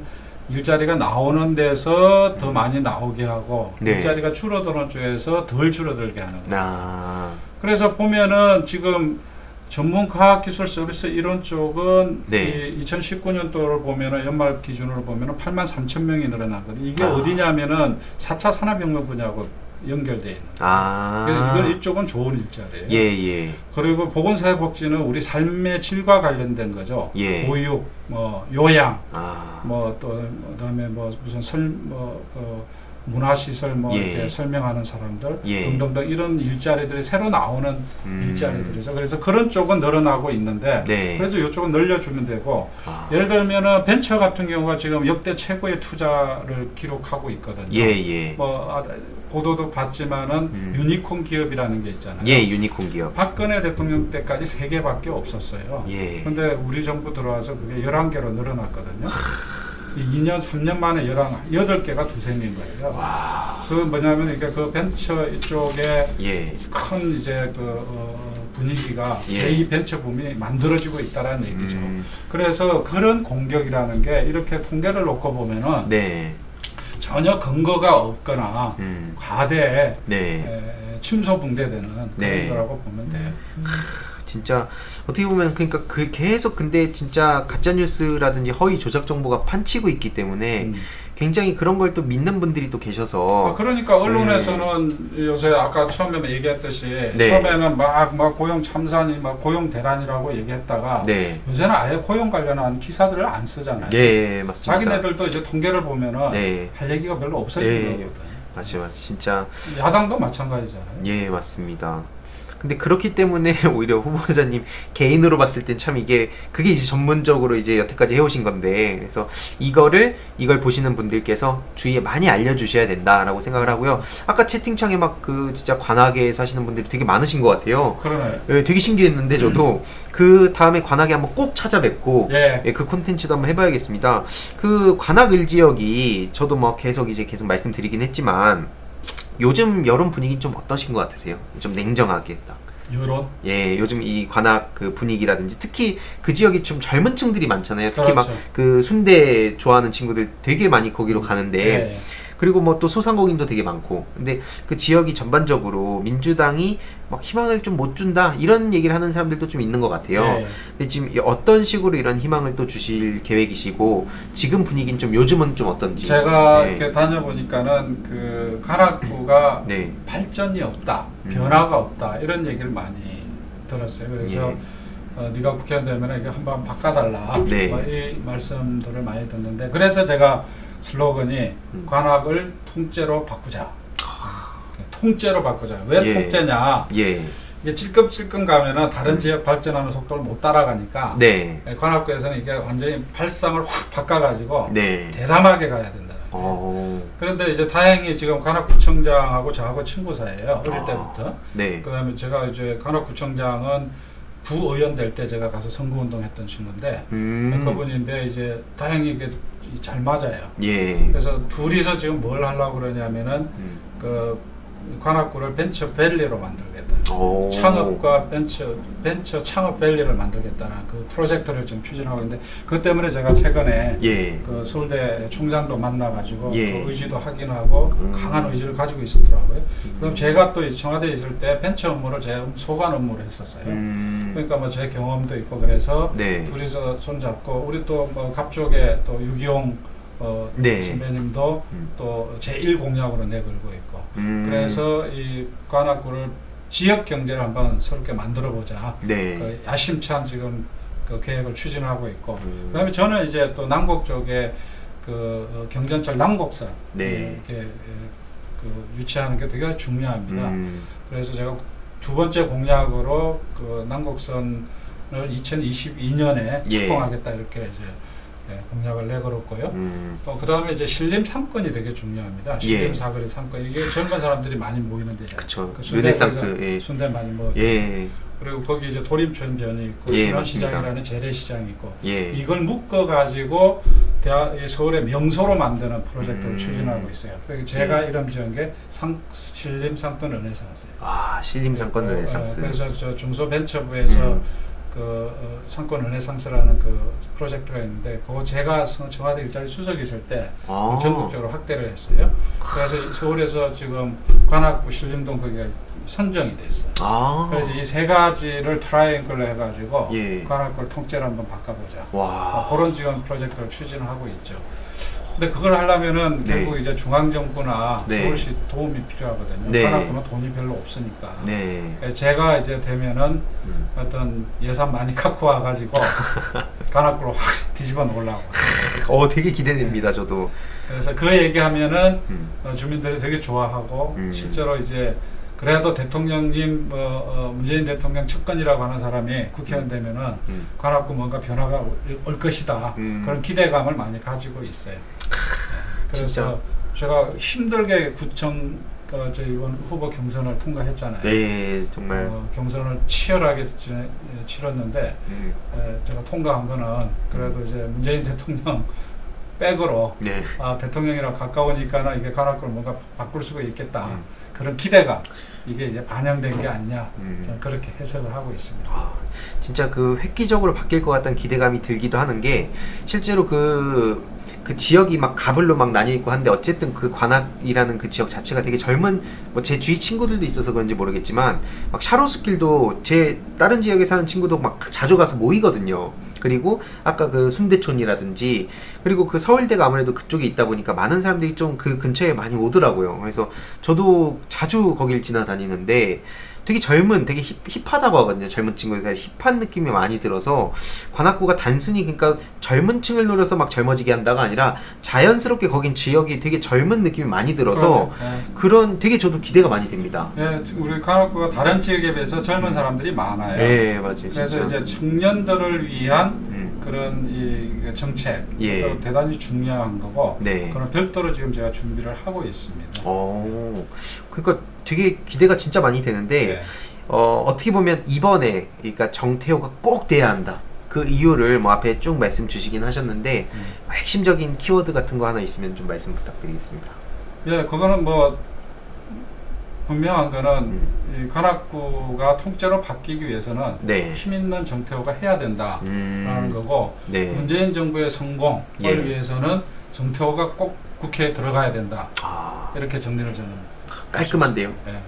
일자리가 나오는 데서 더 많이 나오게 하고
네.
일자리가 줄어드는 쪽에서 덜 줄어들게 하는 거예요.
아.
그래서 보면은 지금 전문과학기술 서비스 이런 쪽은
네.
2019년도를 보면은 연말 기준으로 보면은 83,000명이 늘어나거든요. 이게
아.
어디냐면은 4차 산업혁명 분야하고 연결돼 있는.
아.
그래서 이건 이쪽은 좋은 일자리예요.
예, 예.
그리고 보건사회복지는 우리 삶의 질과 관련된 거죠.
예.
보육, 요양,
아.
또 그다음에 무슨 문화시설
예.
이렇게 설명하는 사람들
예.
등등등 이런 일자리들이 새로 나오는 일자리들이죠. 그래서 그런 쪽은 늘어나고 있는데
네.
그래서 이쪽은 늘려주면 되고
아.
예를 들면은 벤처 같은 경우가 지금 역대 최고의 투자를 기록하고 있거든요.
예, 예.
보도도 봤지만은 유니콘 기업이라는 게 있잖아요.
예, 유니콘 기업.
박근혜 대통령 때까지 3개밖에 없었어요.
예.
근데 우리 정부 들어와서 그게 11개로 늘어났거든요. 2년, 3년 만에 8개가 두세名 거예요.
와.
그 뭐냐면 그 벤처 이쪽에
예.
큰 이제 분위기가
예.
제2 벤처 붐이 만들어지고 있다라는 얘기죠. 그래서 그런 공격이라는 게 이렇게 통계를 놓고 보면은
네.
전혀 근거가 없거나 과대
네.
침소붕대되는 그런
네.
거라고 보면 돼요.
진짜 어떻게 보면 그러니까 계속 근데 진짜 가짜 뉴스라든지 허위 조작 정보가 판치고 있기 때문에 굉장히 그런 걸 또 믿는 분들이 또 계셔서
그러니까 언론에서는 요새 아까 처음에 얘기했듯이
네.
처음에는 막 고용 참사니 고용 대란이라고 얘기했다가
네.
요새는 아예 고용 관련한 기사들을 안 쓰잖아요.
예, 맞습니다.
자기네들도 이제 통계를 보면은
네.
할 얘기가 별로 없어진
네.
거거든요.
맞아요. 진짜
야당도 마찬가지잖아요.
예, 맞습니다. 근데 그렇기 때문에 오히려 후보자님 개인으로 봤을 땐 참 그게 이제 전문적으로 이제 여태까지 해오신 건데, 그래서 이걸 보시는 분들께서 주위에 많이 알려주셔야 된다라고 생각을 하고요. 아까 채팅창에 진짜 관악에 사시는 분들이 되게 많으신 것 같아요.
그러네.
예, 되게 신기했는데 저도 그 다음에 관악에 한번 꼭 찾아뵙고
예.
그 콘텐츠도 한번 해봐야겠습니다. 그 관악 을지역이 저도 계속 말씀드리긴 했지만 요즘 여론 분위기 좀 어떠신 것 같으세요? 좀 냉정하게 딱.
여론?
예, 요즘 이 관악 그 분위기라든지 특히 그 지역이 좀 젊은 층들이 많잖아요. 특히
그렇죠.
그 순대 좋아하는 친구들 되게 많이 거기로 가는데
예.
그리고 또 소상공인도 되게 많고, 근데 그 지역이 전반적으로 민주당이 희망을 좀 못 준다 이런 얘기를 하는 사람들도 좀 있는 것 같아요.
예.
근데 지금 어떤 식으로 이런 희망을 또 주실 계획이시고 지금 분위기는 좀 요즘은 좀 어떤지.
제가
네.
이렇게 다녀보니까는 그 관악구가
네.
발전이 없다, 변화가 없다 이런 얘기를 많이 들었어요. 그래서 네가 국회의원 되면 이게 한번 바꿔달라
네.
이 말씀들을 많이 듣는데, 그래서 제가 슬로건이 관악을 통째로 바꾸자. 통째로 바꾸자. 왜
예.
통째냐?
예.
이게 찔끔찔끔 가면은 다른 지역 발전하는 속도를 못 따라가니까
네.
관악구에서는 이게 완전히 발상을 확 바꿔가지고
네.
대담하게 가야 된다는 거예요. 그런데 이제 다행히 지금 관악구청장하고 저하고 친구 사이예요. 어릴 때부터.
네.
그다음에 제가 이제 관악구청장은 구의원 될 때 제가 가서 선거운동했던 친구인데 그분인데 이제 다행히 이게 잘 맞아요.
예.
그래서 둘이서 지금 뭘 하려고 그러냐면은 그 관악구를 벤처밸리로 만들겠다. 창업과 벤처 창업밸리를 만들겠다는 그 프로젝트를 지금 추진하고 있는데 그 때문에 제가 최근에
예.
그 서울대 총장도 만나가지고
예.
그 의지도 확인하고 강한 의지를 가지고 있었더라고요. 그럼 제가 또 청와대에 있을 때 벤처 업무를 제 소관 업무를 했었어요. 그러니까 뭐 제 경험도 있고 그래서
네.
둘이서 손잡고 우리 또 뭐 갑쪽에 또 유기용
네.
선배님도 또 제1공약으로 내걸고 있고 그래서 이 관악구를 지역 경제를 한번 새롭게 만들어 보자.
네.
그 야심찬 지금 그 계획을 추진하고 있고 그다음에 저는 이제 또 남곡 쪽에 그 경전철 남곡선
네.
이렇게 그 유치하는 게 되게 중요합니다. 그래서 제가 두 번째 공약으로 그 남곡선을 2022년에
예.
착공하겠다 이렇게 이제 공약을 내걸었고요. 또 그 다음에 이제 신림 상권이 되게 중요합니다. 신림
예.
사거리 상권 이게 젊은 사람들이 많이 모이는 데죠.
그쵸.
그
르네상스. 예.
순대 많이 먹었죠.
예.
그리고 거기 이제 도림천변이 있고
예,
신원시장이라는 재래시장이 있고
예.
이걸 묶어 가지고 서울의 명소로 만드는 프로젝트를 추진하고 있어요. 그래서 제가 이름 지은 게 신림 상권 르네상스예요.
아, 신림 상권 르네상스.
그래서 저 중소벤처부에서 그 상권 르네상스라는 그 프로젝트가 있는데 그거 제가 청와대 일자리 수석이 있을 때 전국적으로 확대를 했어요. 그래서 서울에서 지금 관악구 신림동 거기가 선정이 됐어요. 그래서 이 세 가지를 트라이앵글로 해가지고
예.
관악구를 통째로 한번 바꿔보자.
와.
그런 지금 프로젝트를 추진하고 있죠. 근데 그걸 하려면은
네.
결국 이제 중앙정부나
네.
서울시 도움이 필요하거든요.
네.
관악구는 돈이 별로 없으니까.
네.
제가 이제 되면은 어떤 예산 많이 갖고 와가지고 관악구를 확 뒤집어 놓으려고.
되게 기대됩니다, 저도.
그래서 그 얘기하면은 주민들이 되게 좋아하고 실제로 이제 그래도 대통령님 문재인 대통령 측근이라고 하는 사람이 국회의원 되면은 관악구 뭔가 변화가 올 것이다 그런 기대감을 많이 가지고 있어요. 그래서
진짜.
제가 힘들게 구청 저 이번 후보 경선을 통과했잖아요.
네, 정말.
경선을 치열하게 치렀는데 제가 통과한 거는 그래도 이제 문재인 대통령 백으로
네.
대통령이랑 가까우니까는 이게 관악구를 뭔가 바꿀 수가 있겠다 그런 기대감 이게 이제 반영된 게 아니냐 저는 그렇게 해석을 하고 있습니다.
진짜 그 획기적으로 바뀔 것 같다는 기대감이 들기도 하는 게 실제로 그 지역이 막 가불로 막 나뉘어 있고 한데 어쨌든 그 관악이라는 그 지역 자체가 되게 젊은 뭐 제 주위 친구들도 있어서 그런지 모르겠지만 막 샤로스길도 제 다른 지역에 사는 친구도 막 자주 가서 모이거든요. 그리고 아까 그 순대촌이라든지 그리고 그 서울대가 아무래도 그쪽에 있다 보니까 많은 사람들이 좀 그 근처에 많이 오더라고요. 그래서 저도 자주 거길 지나다니는데 되게 젊은, 되게 힙하다고 하거든요. 젊은 친구들 사이 힙한 느낌이 많이 들어서 관악구가 단순히 그러니까 젊은 층을 노려서 막 젊어지게 한다가 아니라 자연스럽게 거긴 지역이 되게 젊은 느낌이 많이 들어서 그런 되게 저도 기대가 많이 됩니다.
네, 우리 관악구가 다른 지역에 비해서 젊은 사람들이 많아요.
네, 맞아요.
그래서
진짜.
이제 청년들을 위한 그런 이 정책
예.
또 대단히 중요한 거고
네.
그런 별도로 지금 제가 준비를 하고 있습니다.
그러니까 되게 기대가 진짜 많이 되는데
네.
어떻게 보면 이번에 그러니까 정태호가 꼭 돼야 한다. 그 이유를 뭐 앞에 쭉 말씀 주시긴 하셨는데 핵심적인 키워드 같은 거 하나 있으면 좀 말씀 부탁드리겠습니다.
예, 그거는 뭐 분명한 거는 이 관악구가 통째로 바뀌기 위해서는
네.
힘 있는 정태호가 해야 된다라는 거고
네.
문재인 정부의 성공을
예.
위해서는 정태호가 꼭 국회에 들어가야 된다. 이렇게 정리를 저는
깔끔한데요.
네.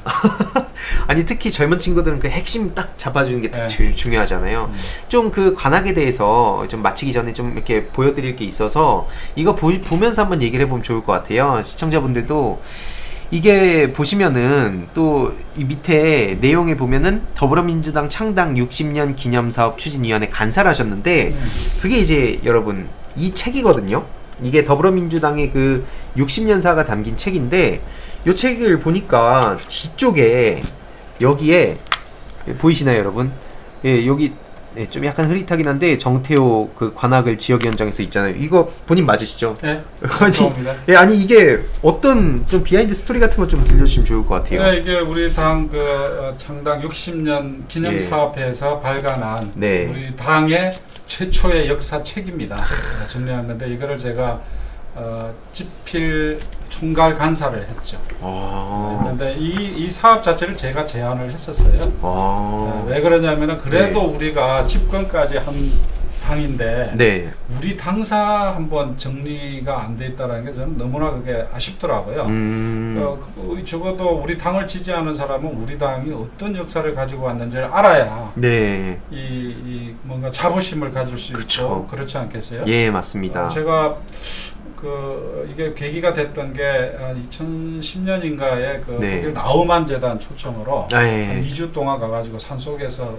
아니 특히 젊은 친구들은 그 핵심 딱 잡아주는 게
네.
중요하잖아요. 좀 그 관악에 대해서 좀 마치기 전에 좀 이렇게 보여드릴 게 있어서 이거 보면서 한번 얘기를 해보면 좋을 것 같아요. 시청자분들도 이게 보시면은 또 이 밑에 내용에 보면은 더불어민주당 창당 60년 기념사업 추진위원회 간사를 하셨는데 그게 이제 여러분 이 책이거든요. 이게 더불어민주당의 그 60년사가 담긴 책인데 이 책을 보니까 뒤쪽에 여기에 보이시나요 여러분? 예, 여기 네, 좀 약간 흐릿하긴 한데 정태호 그 관악을 지역위원장에서 있잖아요. 이거 본인 맞으시죠?
네.
아니,
죄송합니다.
예, 아니 이게 어떤 좀 비하인드 스토리 같은 거 좀 들려주시면 좋을 것 같아요.
네, 이게 우리 당 창당 60년 기념
예.
사업회에서 발간한
네.
우리 당의 최초의 역사책입니다. 정리한 건데 이거를 제가 집필 총괄 간사를 했죠. 했는데 이 사업 자체를 제가 제안을 했었어요. 왜 그러냐면은 그래도
네.
우리가 집권까지 한 당인데
네.
우리 당사 한번 정리가 안 돼 있다는 게 저는 너무나 그게 아쉽더라고요. 적어도 우리 당을 지지하는 사람은 우리 당이 어떤 역사를 가지고 왔는지를 알아야
네.
이 뭔가 자부심을 가질 수
그쵸.
있고 그렇지 않겠어요?
예, 맞습니다.
제가 이게 계기가 됐던 게 2010년인가에
네.
독일 나우만 재단 초청으로
아, 예.
한 2주 동안 가가지고 산속에서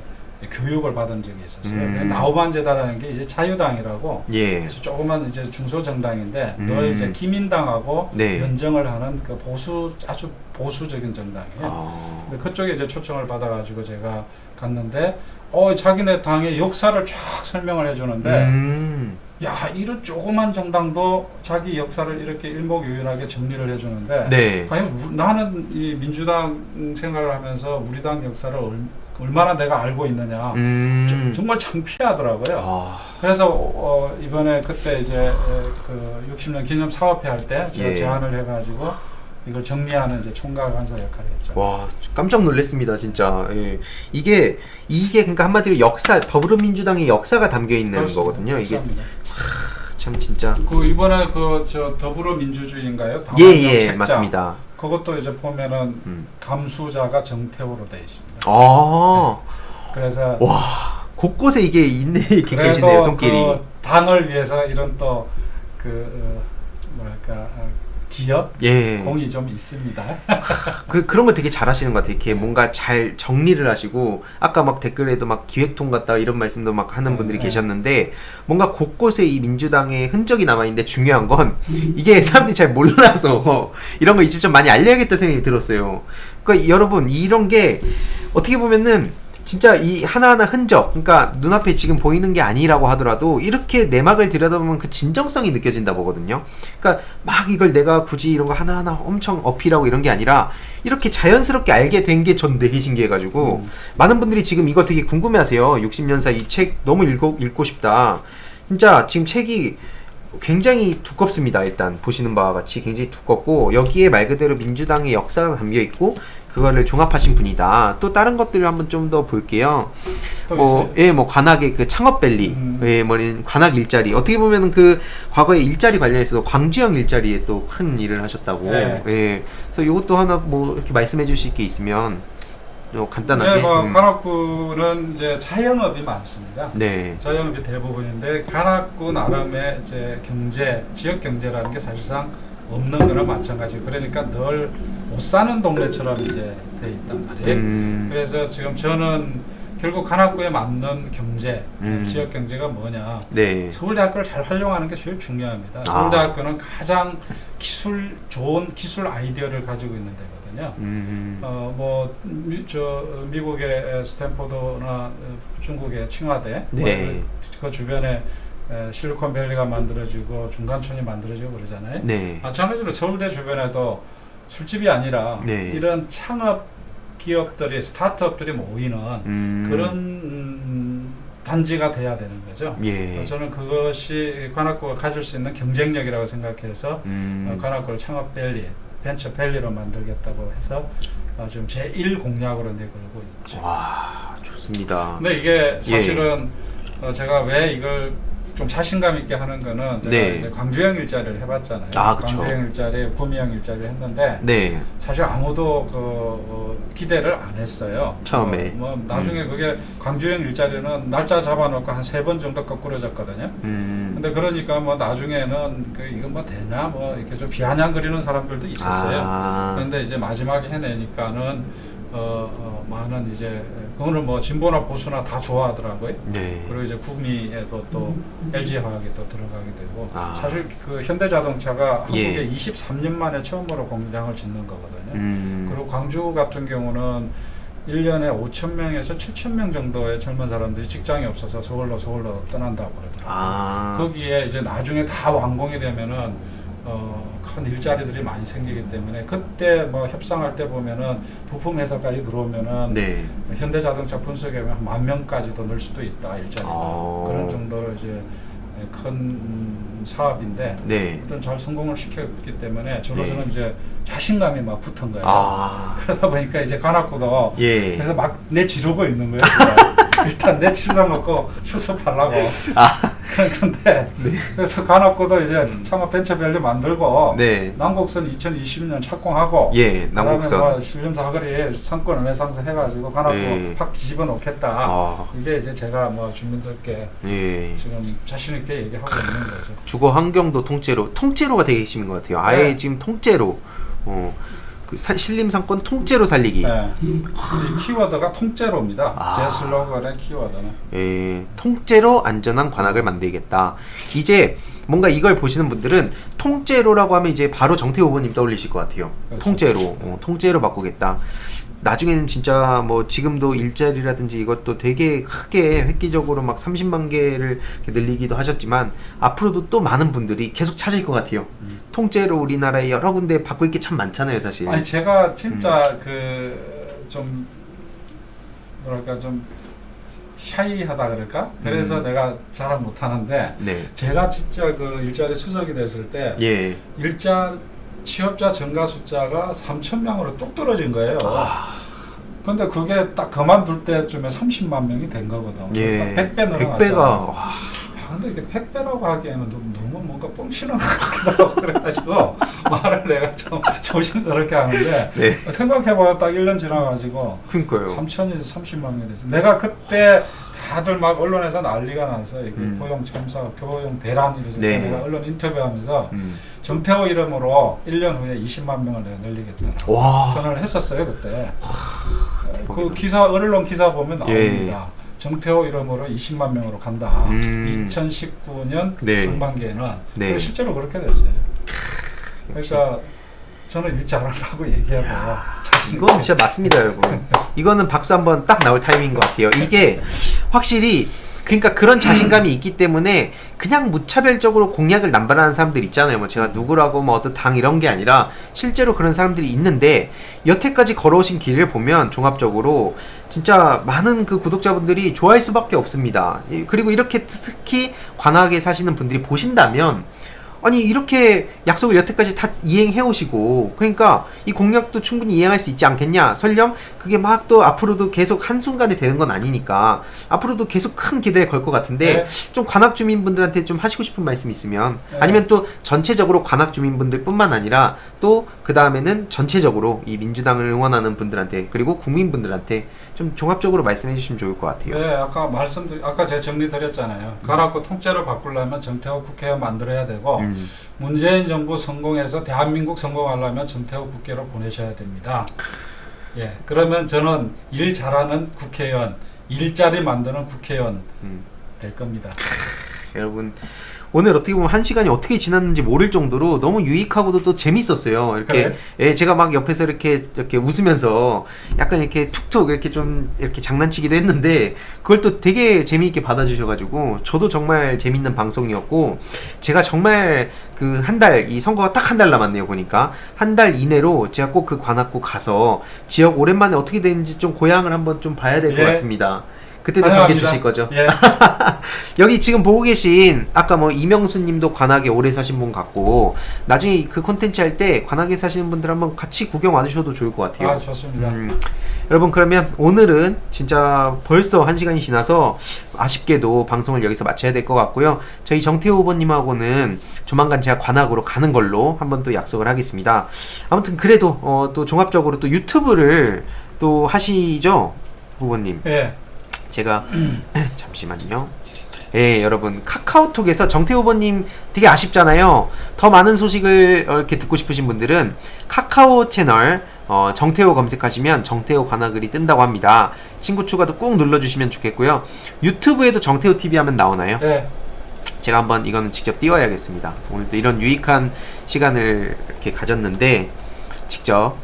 교육을 받은 적이 있었어요. 나우만 재단이라는 게 이제 자유당이라고
예.
그래서 조그만 이제 중소 정당인데 늘 이제 기민당하고
네.
연정을 하는 그 아주 보수적인 정당이에요. 근데 그쪽에 이제 초청을 받아가지고 제가 갔는데 자기네 당의 역사를 쫙 설명을 해주는데 야 이런 조그만 정당도 자기 역사를 이렇게 일목요연하게 정리를 해주는데
네.
과연 나는 이 민주당 생각을 하면서 우리 당 역사를 얼마나 내가 알고 있느냐 정말 창피하더라고요. 그래서 이번에 그때 이제 그 60년 기념 사업회 할 때 제가
예.
제안을 해가지고 이걸 정리하는 이제 총괄 간사 역할을 했죠.
와, 깜짝 놀랐습니다, 진짜. 예. 이게 그러니까 한마디로 역사, 더불어민주당의 역사가 담겨 있는
그렇습니다.
거거든요. 이게
감사합니다.
참 진짜.
이번에 저 더불어민주주의인가요?
예,
책자.
맞습니다.
그것도 이제 보면은 감수자가 정태호로 돼 있습니다.
아,
그래서
와, 곳곳에 이게 있네, 이렇게 계시네요,
그래도
손길이.
그 당을 위해서 이런 또 뭐랄까 기업
예.
공이 좀 있습니다.
그런 거 되게 잘하시는 것 같아요. 이렇게 뭔가 잘 정리를 하시고, 아까 막 댓글에도 막 기획통 같다 이런 말씀도 막 하는 분들이 계셨는데, 뭔가 곳곳에 이 민주당의 흔적이 남아있는데 중요한 건, 이게 사람들이 잘 몰라서, 이런 거 이제 좀 많이 알려야겠다 생각이 들었어요. 그러니까 여러분, 이런 게, 어떻게 보면은, 진짜 이 하나하나 흔적, 그러니까 눈앞에 지금 보이는 게 아니라고 하더라도 이렇게 내막을 들여다보면 그 진정성이 느껴진다 보거든요. 그러니까 막 이걸 내가 굳이 이런 거 하나하나 엄청 어필하고 이런 게 아니라 이렇게 자연스럽게 알게 된 게 전 되게 신기해가지고 많은 분들이 지금 이거 되게 궁금해하세요. 60년사 이 책 너무 읽고 싶다. 진짜 지금 책이 굉장히 두껍습니다. 일단 보시는 바와 같이 굉장히 두껍고 여기에 말 그대로 민주당의 역사가 담겨 있고 그거를 종합하신 분이다. 또 다른 것들을 한번 좀 더 볼게요. 뭐 관악의 그 창업밸리, 관악 일자리. 어떻게 보면은 그 과거에 일자리 관련해서도 광주형 일자리에 또 큰 일을 하셨다고.
네.
예. 그래서 이것도 하나 뭐 이렇게 말씀해 주실 게 있으면 간단하게.
네, 관악구는 이제 자영업이 많습니다.
네.
자영업이 대부분인데 관악구 나름의 이제 지역 경제라는 게 사실상 없는 거나 마찬가지고 그러니까 늘 못 사는 동네처럼 이제 돼 있단 말이에요. 그래서 지금 저는 결국 관악구에 맞는 경제, 지역 경제가 뭐냐?
네.
서울대학교를 잘 활용하는 게 제일 중요합니다. 서울대학교는 가장 좋은 기술 아이디어를 가지고 있는 데거든요. 미국의 스탠포드나 중국의 칭화대,
네.
그 주변에 실리콘밸리가 만들어지고 중간촌이 만들어지고 그러잖아요.
네.
마찬가지로 서울대 주변에도 술집이 아니라
네.
이런 창업 기업들이 스타트업들이 모이는 그런 단지가 돼야 되는 거죠.
예.
저는 그것이 관악구가 가질 수 있는 경쟁력이라고 생각해서 관악구를 창업밸리, 벤처밸리로 만들겠다고 해서 지금 제1 공약으로 내걸고 있죠.
와, 좋습니다.
근데 이게 사실은 제가 왜 이걸 좀 자신감 있게 하는 거는 제가
네.
이제 광주형 일자리를 해봤잖아요.
그쵸.
광주형 일자리, 구미형 일자리를 했는데
네.
사실 아무도 기대를 안 했어요.
처음에.
나중에 그게 광주형 일자리는 날짜 잡아놓고 한 3번 정도 거꾸러졌거든요. 근데 그러니까 뭐 나중에는 이거 뭐 되냐 뭐 이렇게 좀 비아냥거리는 사람들도 있었어요. 그런데 이제 마지막에 해내니까는 많은 이제 그거는 뭐 진보나 보수나 다 좋아하더라고요.
네.
그리고 이제 구미에도 또 LG화학이 또 들어가게 되고 사실 그 현대자동차가 한국에 23년 만에 처음으로 공장을 짓는 거거든요. 그리고 광주 같은 경우는 1년에 5,000명에서 7,000명 정도의 젊은 사람들이 직장이 없어서 서울로 떠난다고 그러더라고요. 거기에 이제 나중에 다 완공이 되면은 큰 일자리들이 많이 생기기 때문에 그때 뭐 협상할 때 보면은 부품 회사까지 들어오면은
네.
현대자동차 분석에 10,000명까지도 늘 수도 있다 일자리가. 그런 정도로 이제 큰 사업인데
네.
일단 잘 성공을 시켰기 때문에 저로서는 이제 자신감이 막 붙은 거예요. 그러다 보니까 이제 관악구도
예.
그래서 막 내지르고 있는 거예요. 제가. 일단 내질러 놓고 수습하려고. 그런데 그래서 관악구도 이제 창업 벤처밸리 만들고
네.
남곡선 2020년 착공하고
예, 남곡선.
그다음에 뭐 신림 사거리 상권을 해상해가지고 관악구
예.
확 뒤집어 놓겠다. 이게 이제 제가 뭐 주민들께
예.
지금 자신 있게 얘기하고 있는 거죠.
주거 환경도 통째로가 되게 핵심인 것 같아요. 아예
네.
지금 통째로 그 신림 상권 통째로 살리기.
네. 이 키워드가 통째로입니다. 제 슬로건의 키워드는.
예, 통째로 안전한 관악을 만들겠다. 이제 뭔가 이걸 보시는 분들은 통째로라고 하면 이제 바로 정태호 후보님 떠올리실 것 같아요.
그렇죠.
통째로, 통째로 바꾸겠다. 나중에는 진짜 뭐 지금도 일자리라든지 이것도 되게 크게 획기적으로 막 30만 개를 늘리기도 하셨지만 앞으로도 또 많은 분들이 계속 찾을 것 같아요. 통째로 우리나라에 여러 군데 바꿀 게 참 많잖아요, 사실.
아니 제가 진짜 그 좀 뭐랄까 좀 샤이하다 그럴까? 그래서 내가 잘 못하는데
네.
제가 진짜 그 일자리 수석이 됐을 때
예.
취업자 증가 숫자가 3,000명으로 뚝 떨어진 거예요. 근데 그게 딱 그만둘 때쯤에 30만 명이 된 거거든.
예.
딱 100배 늘어났잖아.
100배가
근데 이게 100배라고 하기에는 너무 뭔가 뻥치는 것 같기도 하고 그래가지고 말을 내가 좀 조심스럽게 하는데
네.
생각해봐요. 딱 1년 지나가지고
그러니까요.
3,000에서 30만 명이 됐어. 내가 그때 다들 막 언론에서 난리가 났어. 이게 고용 참사, 교용 대란 이래서
네.
내가 언론 인터뷰하면서 정태호 이름으로 1년 후에 20만 명을 내가 늘리겠다라고
와.
선언을 했었어요 그때. 그 기사 언론 기사 보면 나옵니다.
예.
정태호 이름으로 20만 명으로 간다. 2019년
네.
상반기에는
네.
그리고 실제로 그렇게 됐어요. 그러니까 저는 일 잘한다고 얘기하고 자신
이건 진짜 맞습니다, 여러분. 이거는 박수 한번 딱 나올 타이밍인 것 같아요. 이게 확실히 그러니까 그런 자신감이 있기 때문에 그냥 무차별적으로 공약을 남발하는 사람들 있잖아요. 뭐 제가 누구라고 뭐 어떤 당 이런 게 아니라 실제로 그런 사람들이 있는데 여태까지 걸어오신 길을 보면 종합적으로 진짜 많은 그 구독자분들이 좋아할 수밖에 없습니다. 그리고 이렇게 특히 관악에 사시는 분들이 보신다면 아니 이렇게 약속을 여태까지 다 이행해 오시고 그러니까 이 공약도 충분히 이행할 수 있지 않겠냐. 설령 그게 막 또 앞으로도 계속 한순간에 되는 건 아니니까 앞으로도 계속 큰 기대를 걸 것 같은데
네.
좀 관악 주민분들한테 좀 하시고 싶은 말씀 있으면
네.
아니면 또 전체적으로 관악 주민분들 뿐만 아니라 또 그 다음에는 전체적으로 이 민주당을 응원하는 분들한테 그리고 국민분들한테 좀 종합적으로 말씀해 주시면 좋을 것 같아요.
네, 아까 제가 정리 드렸잖아요. 관악구 통째로 바꾸려면 정태호 국회의원 만들어야 되고 문재인 정부 성공해서 대한민국 성공하려면 정태호 국회로 보내셔야 됩니다. 예, 그러면 저는 일 잘하는 국회의원, 일자리 만드는 국회의원 될 겁니다.
여러분 오늘 어떻게 보면 1시간이 어떻게 지났는지 모를 정도로 너무 유익하고도 또 재밌었어요. 이렇게
그래?
예, 제가 막 옆에서 이렇게 웃으면서 약간 이렇게 툭툭 이렇게 좀 이렇게 장난치기도 했는데 그걸 또 되게 재미있게 받아주셔가지고 저도 정말 재밌는 방송이었고 제가 정말 그 한 달 이 선거가 딱 한 달 남았네요. 보니까 한 달 이내로 제가 꼭 그 관악구 가서 지역 오랜만에 어떻게 되는지 좀 고향을 한번 좀 봐야 될 것
예.
같습니다. 그때도 반겨 주실 거죠?
예.
여기 지금 보고 계신 아까 뭐 이명수 님도 관악에 오래 사신 분 같고 나중에 그 콘텐츠 할 때 관악에 사시는 분들 한번 같이 구경 와주셔도 좋을 것 같아요.
아, 좋습니다.
여러분 그러면 오늘은 진짜 벌써 1시간이 지나서 아쉽게도 방송을 여기서 마쳐야 될 것 같고요. 저희 정태호 후보님하고는 조만간 제가 관악으로 가는 걸로 한번 또 약속을 하겠습니다. 아무튼 그래도 또 종합적으로 또 유튜브를 또 하시죠 후보님.
예.
제가 잠시만요. 예, 여러분 카카오톡에서 정태호 후보님 되게 아쉽잖아요. 더 많은 소식을 이렇게 듣고 싶으신 분들은 카카오 채널 정태호 검색하시면 정태호 관악글이 뜬다고 합니다. 친구 추가도 꾹 눌러주시면 좋겠고요. 유튜브에도 정태호 TV 하면 나오나요?
예.
제가 한번 이거는 직접 띄워야겠습니다. 오늘 또 이런 유익한 시간을 이렇게 가졌는데 직접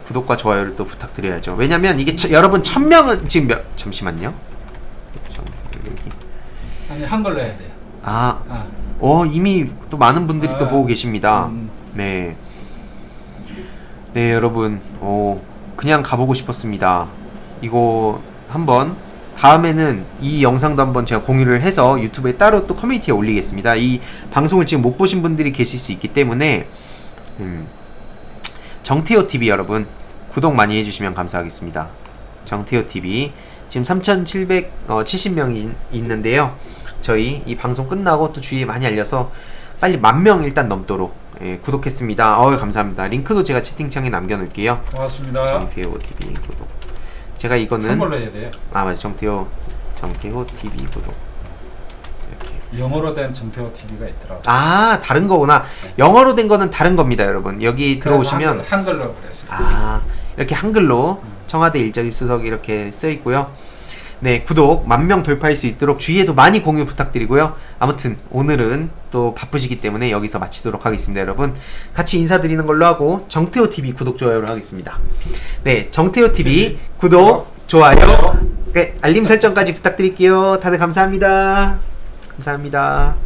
구독과 좋아요를 또 부탁드려야죠. 왜냐면 이게 여러분 1000명은 지금 잠시만요.
아니 한글로 해야 돼요.
이미 또 많은 분들이 또 보고 계십니다.
음.
네. 네, 여러분. 그냥 가보고 싶었습니다. 이거 한번 다음에는 이 영상도 한번 제가 공유를 해서 유튜브에 따로 또 커뮤니티에 올리겠습니다. 이 방송을 지금 못 보신 분들이 계실 수 있기 때문에 정태호TV 여러분 구독 많이 해주시면 감사하겠습니다. 정태호TV 지금 3,770명이 있는데요. 저희 이 방송 끝나고 또 주위에 많이 알려서 빨리 10,000명 일단 넘도록 구독했습니다. 감사합니다. 링크도 제가 채팅창에 남겨놓을게요.
고맙습니다.
정태호TV 구독. 제가 이거는
한글로 해야 돼요.
맞아. 정태호TV 구독. 이렇게.
영어로 된 정태호 TV가 있더라고요.
다른 거구나. 영어로 된 거는 다른 겁니다, 여러분. 여기 들어오시면
한글로 그랬어요.
이렇게 한글로 청와대 일자리 수석 이렇게 써 있고요. 네, 구독 10,000명 돌파할 수 있도록 주위에도 많이 공유 부탁드리고요. 아무튼 오늘은 또 바쁘시기 때문에 여기서 마치도록 하겠습니다, 여러분. 같이 인사드리는 걸로 하고 정태호TV 구독, 좋아요로 하겠습니다. 네, 정태호TV 구독, 좋아요, 네, 알림 설정까지 부탁드릴게요. 다들 감사합니다. 감사합니다.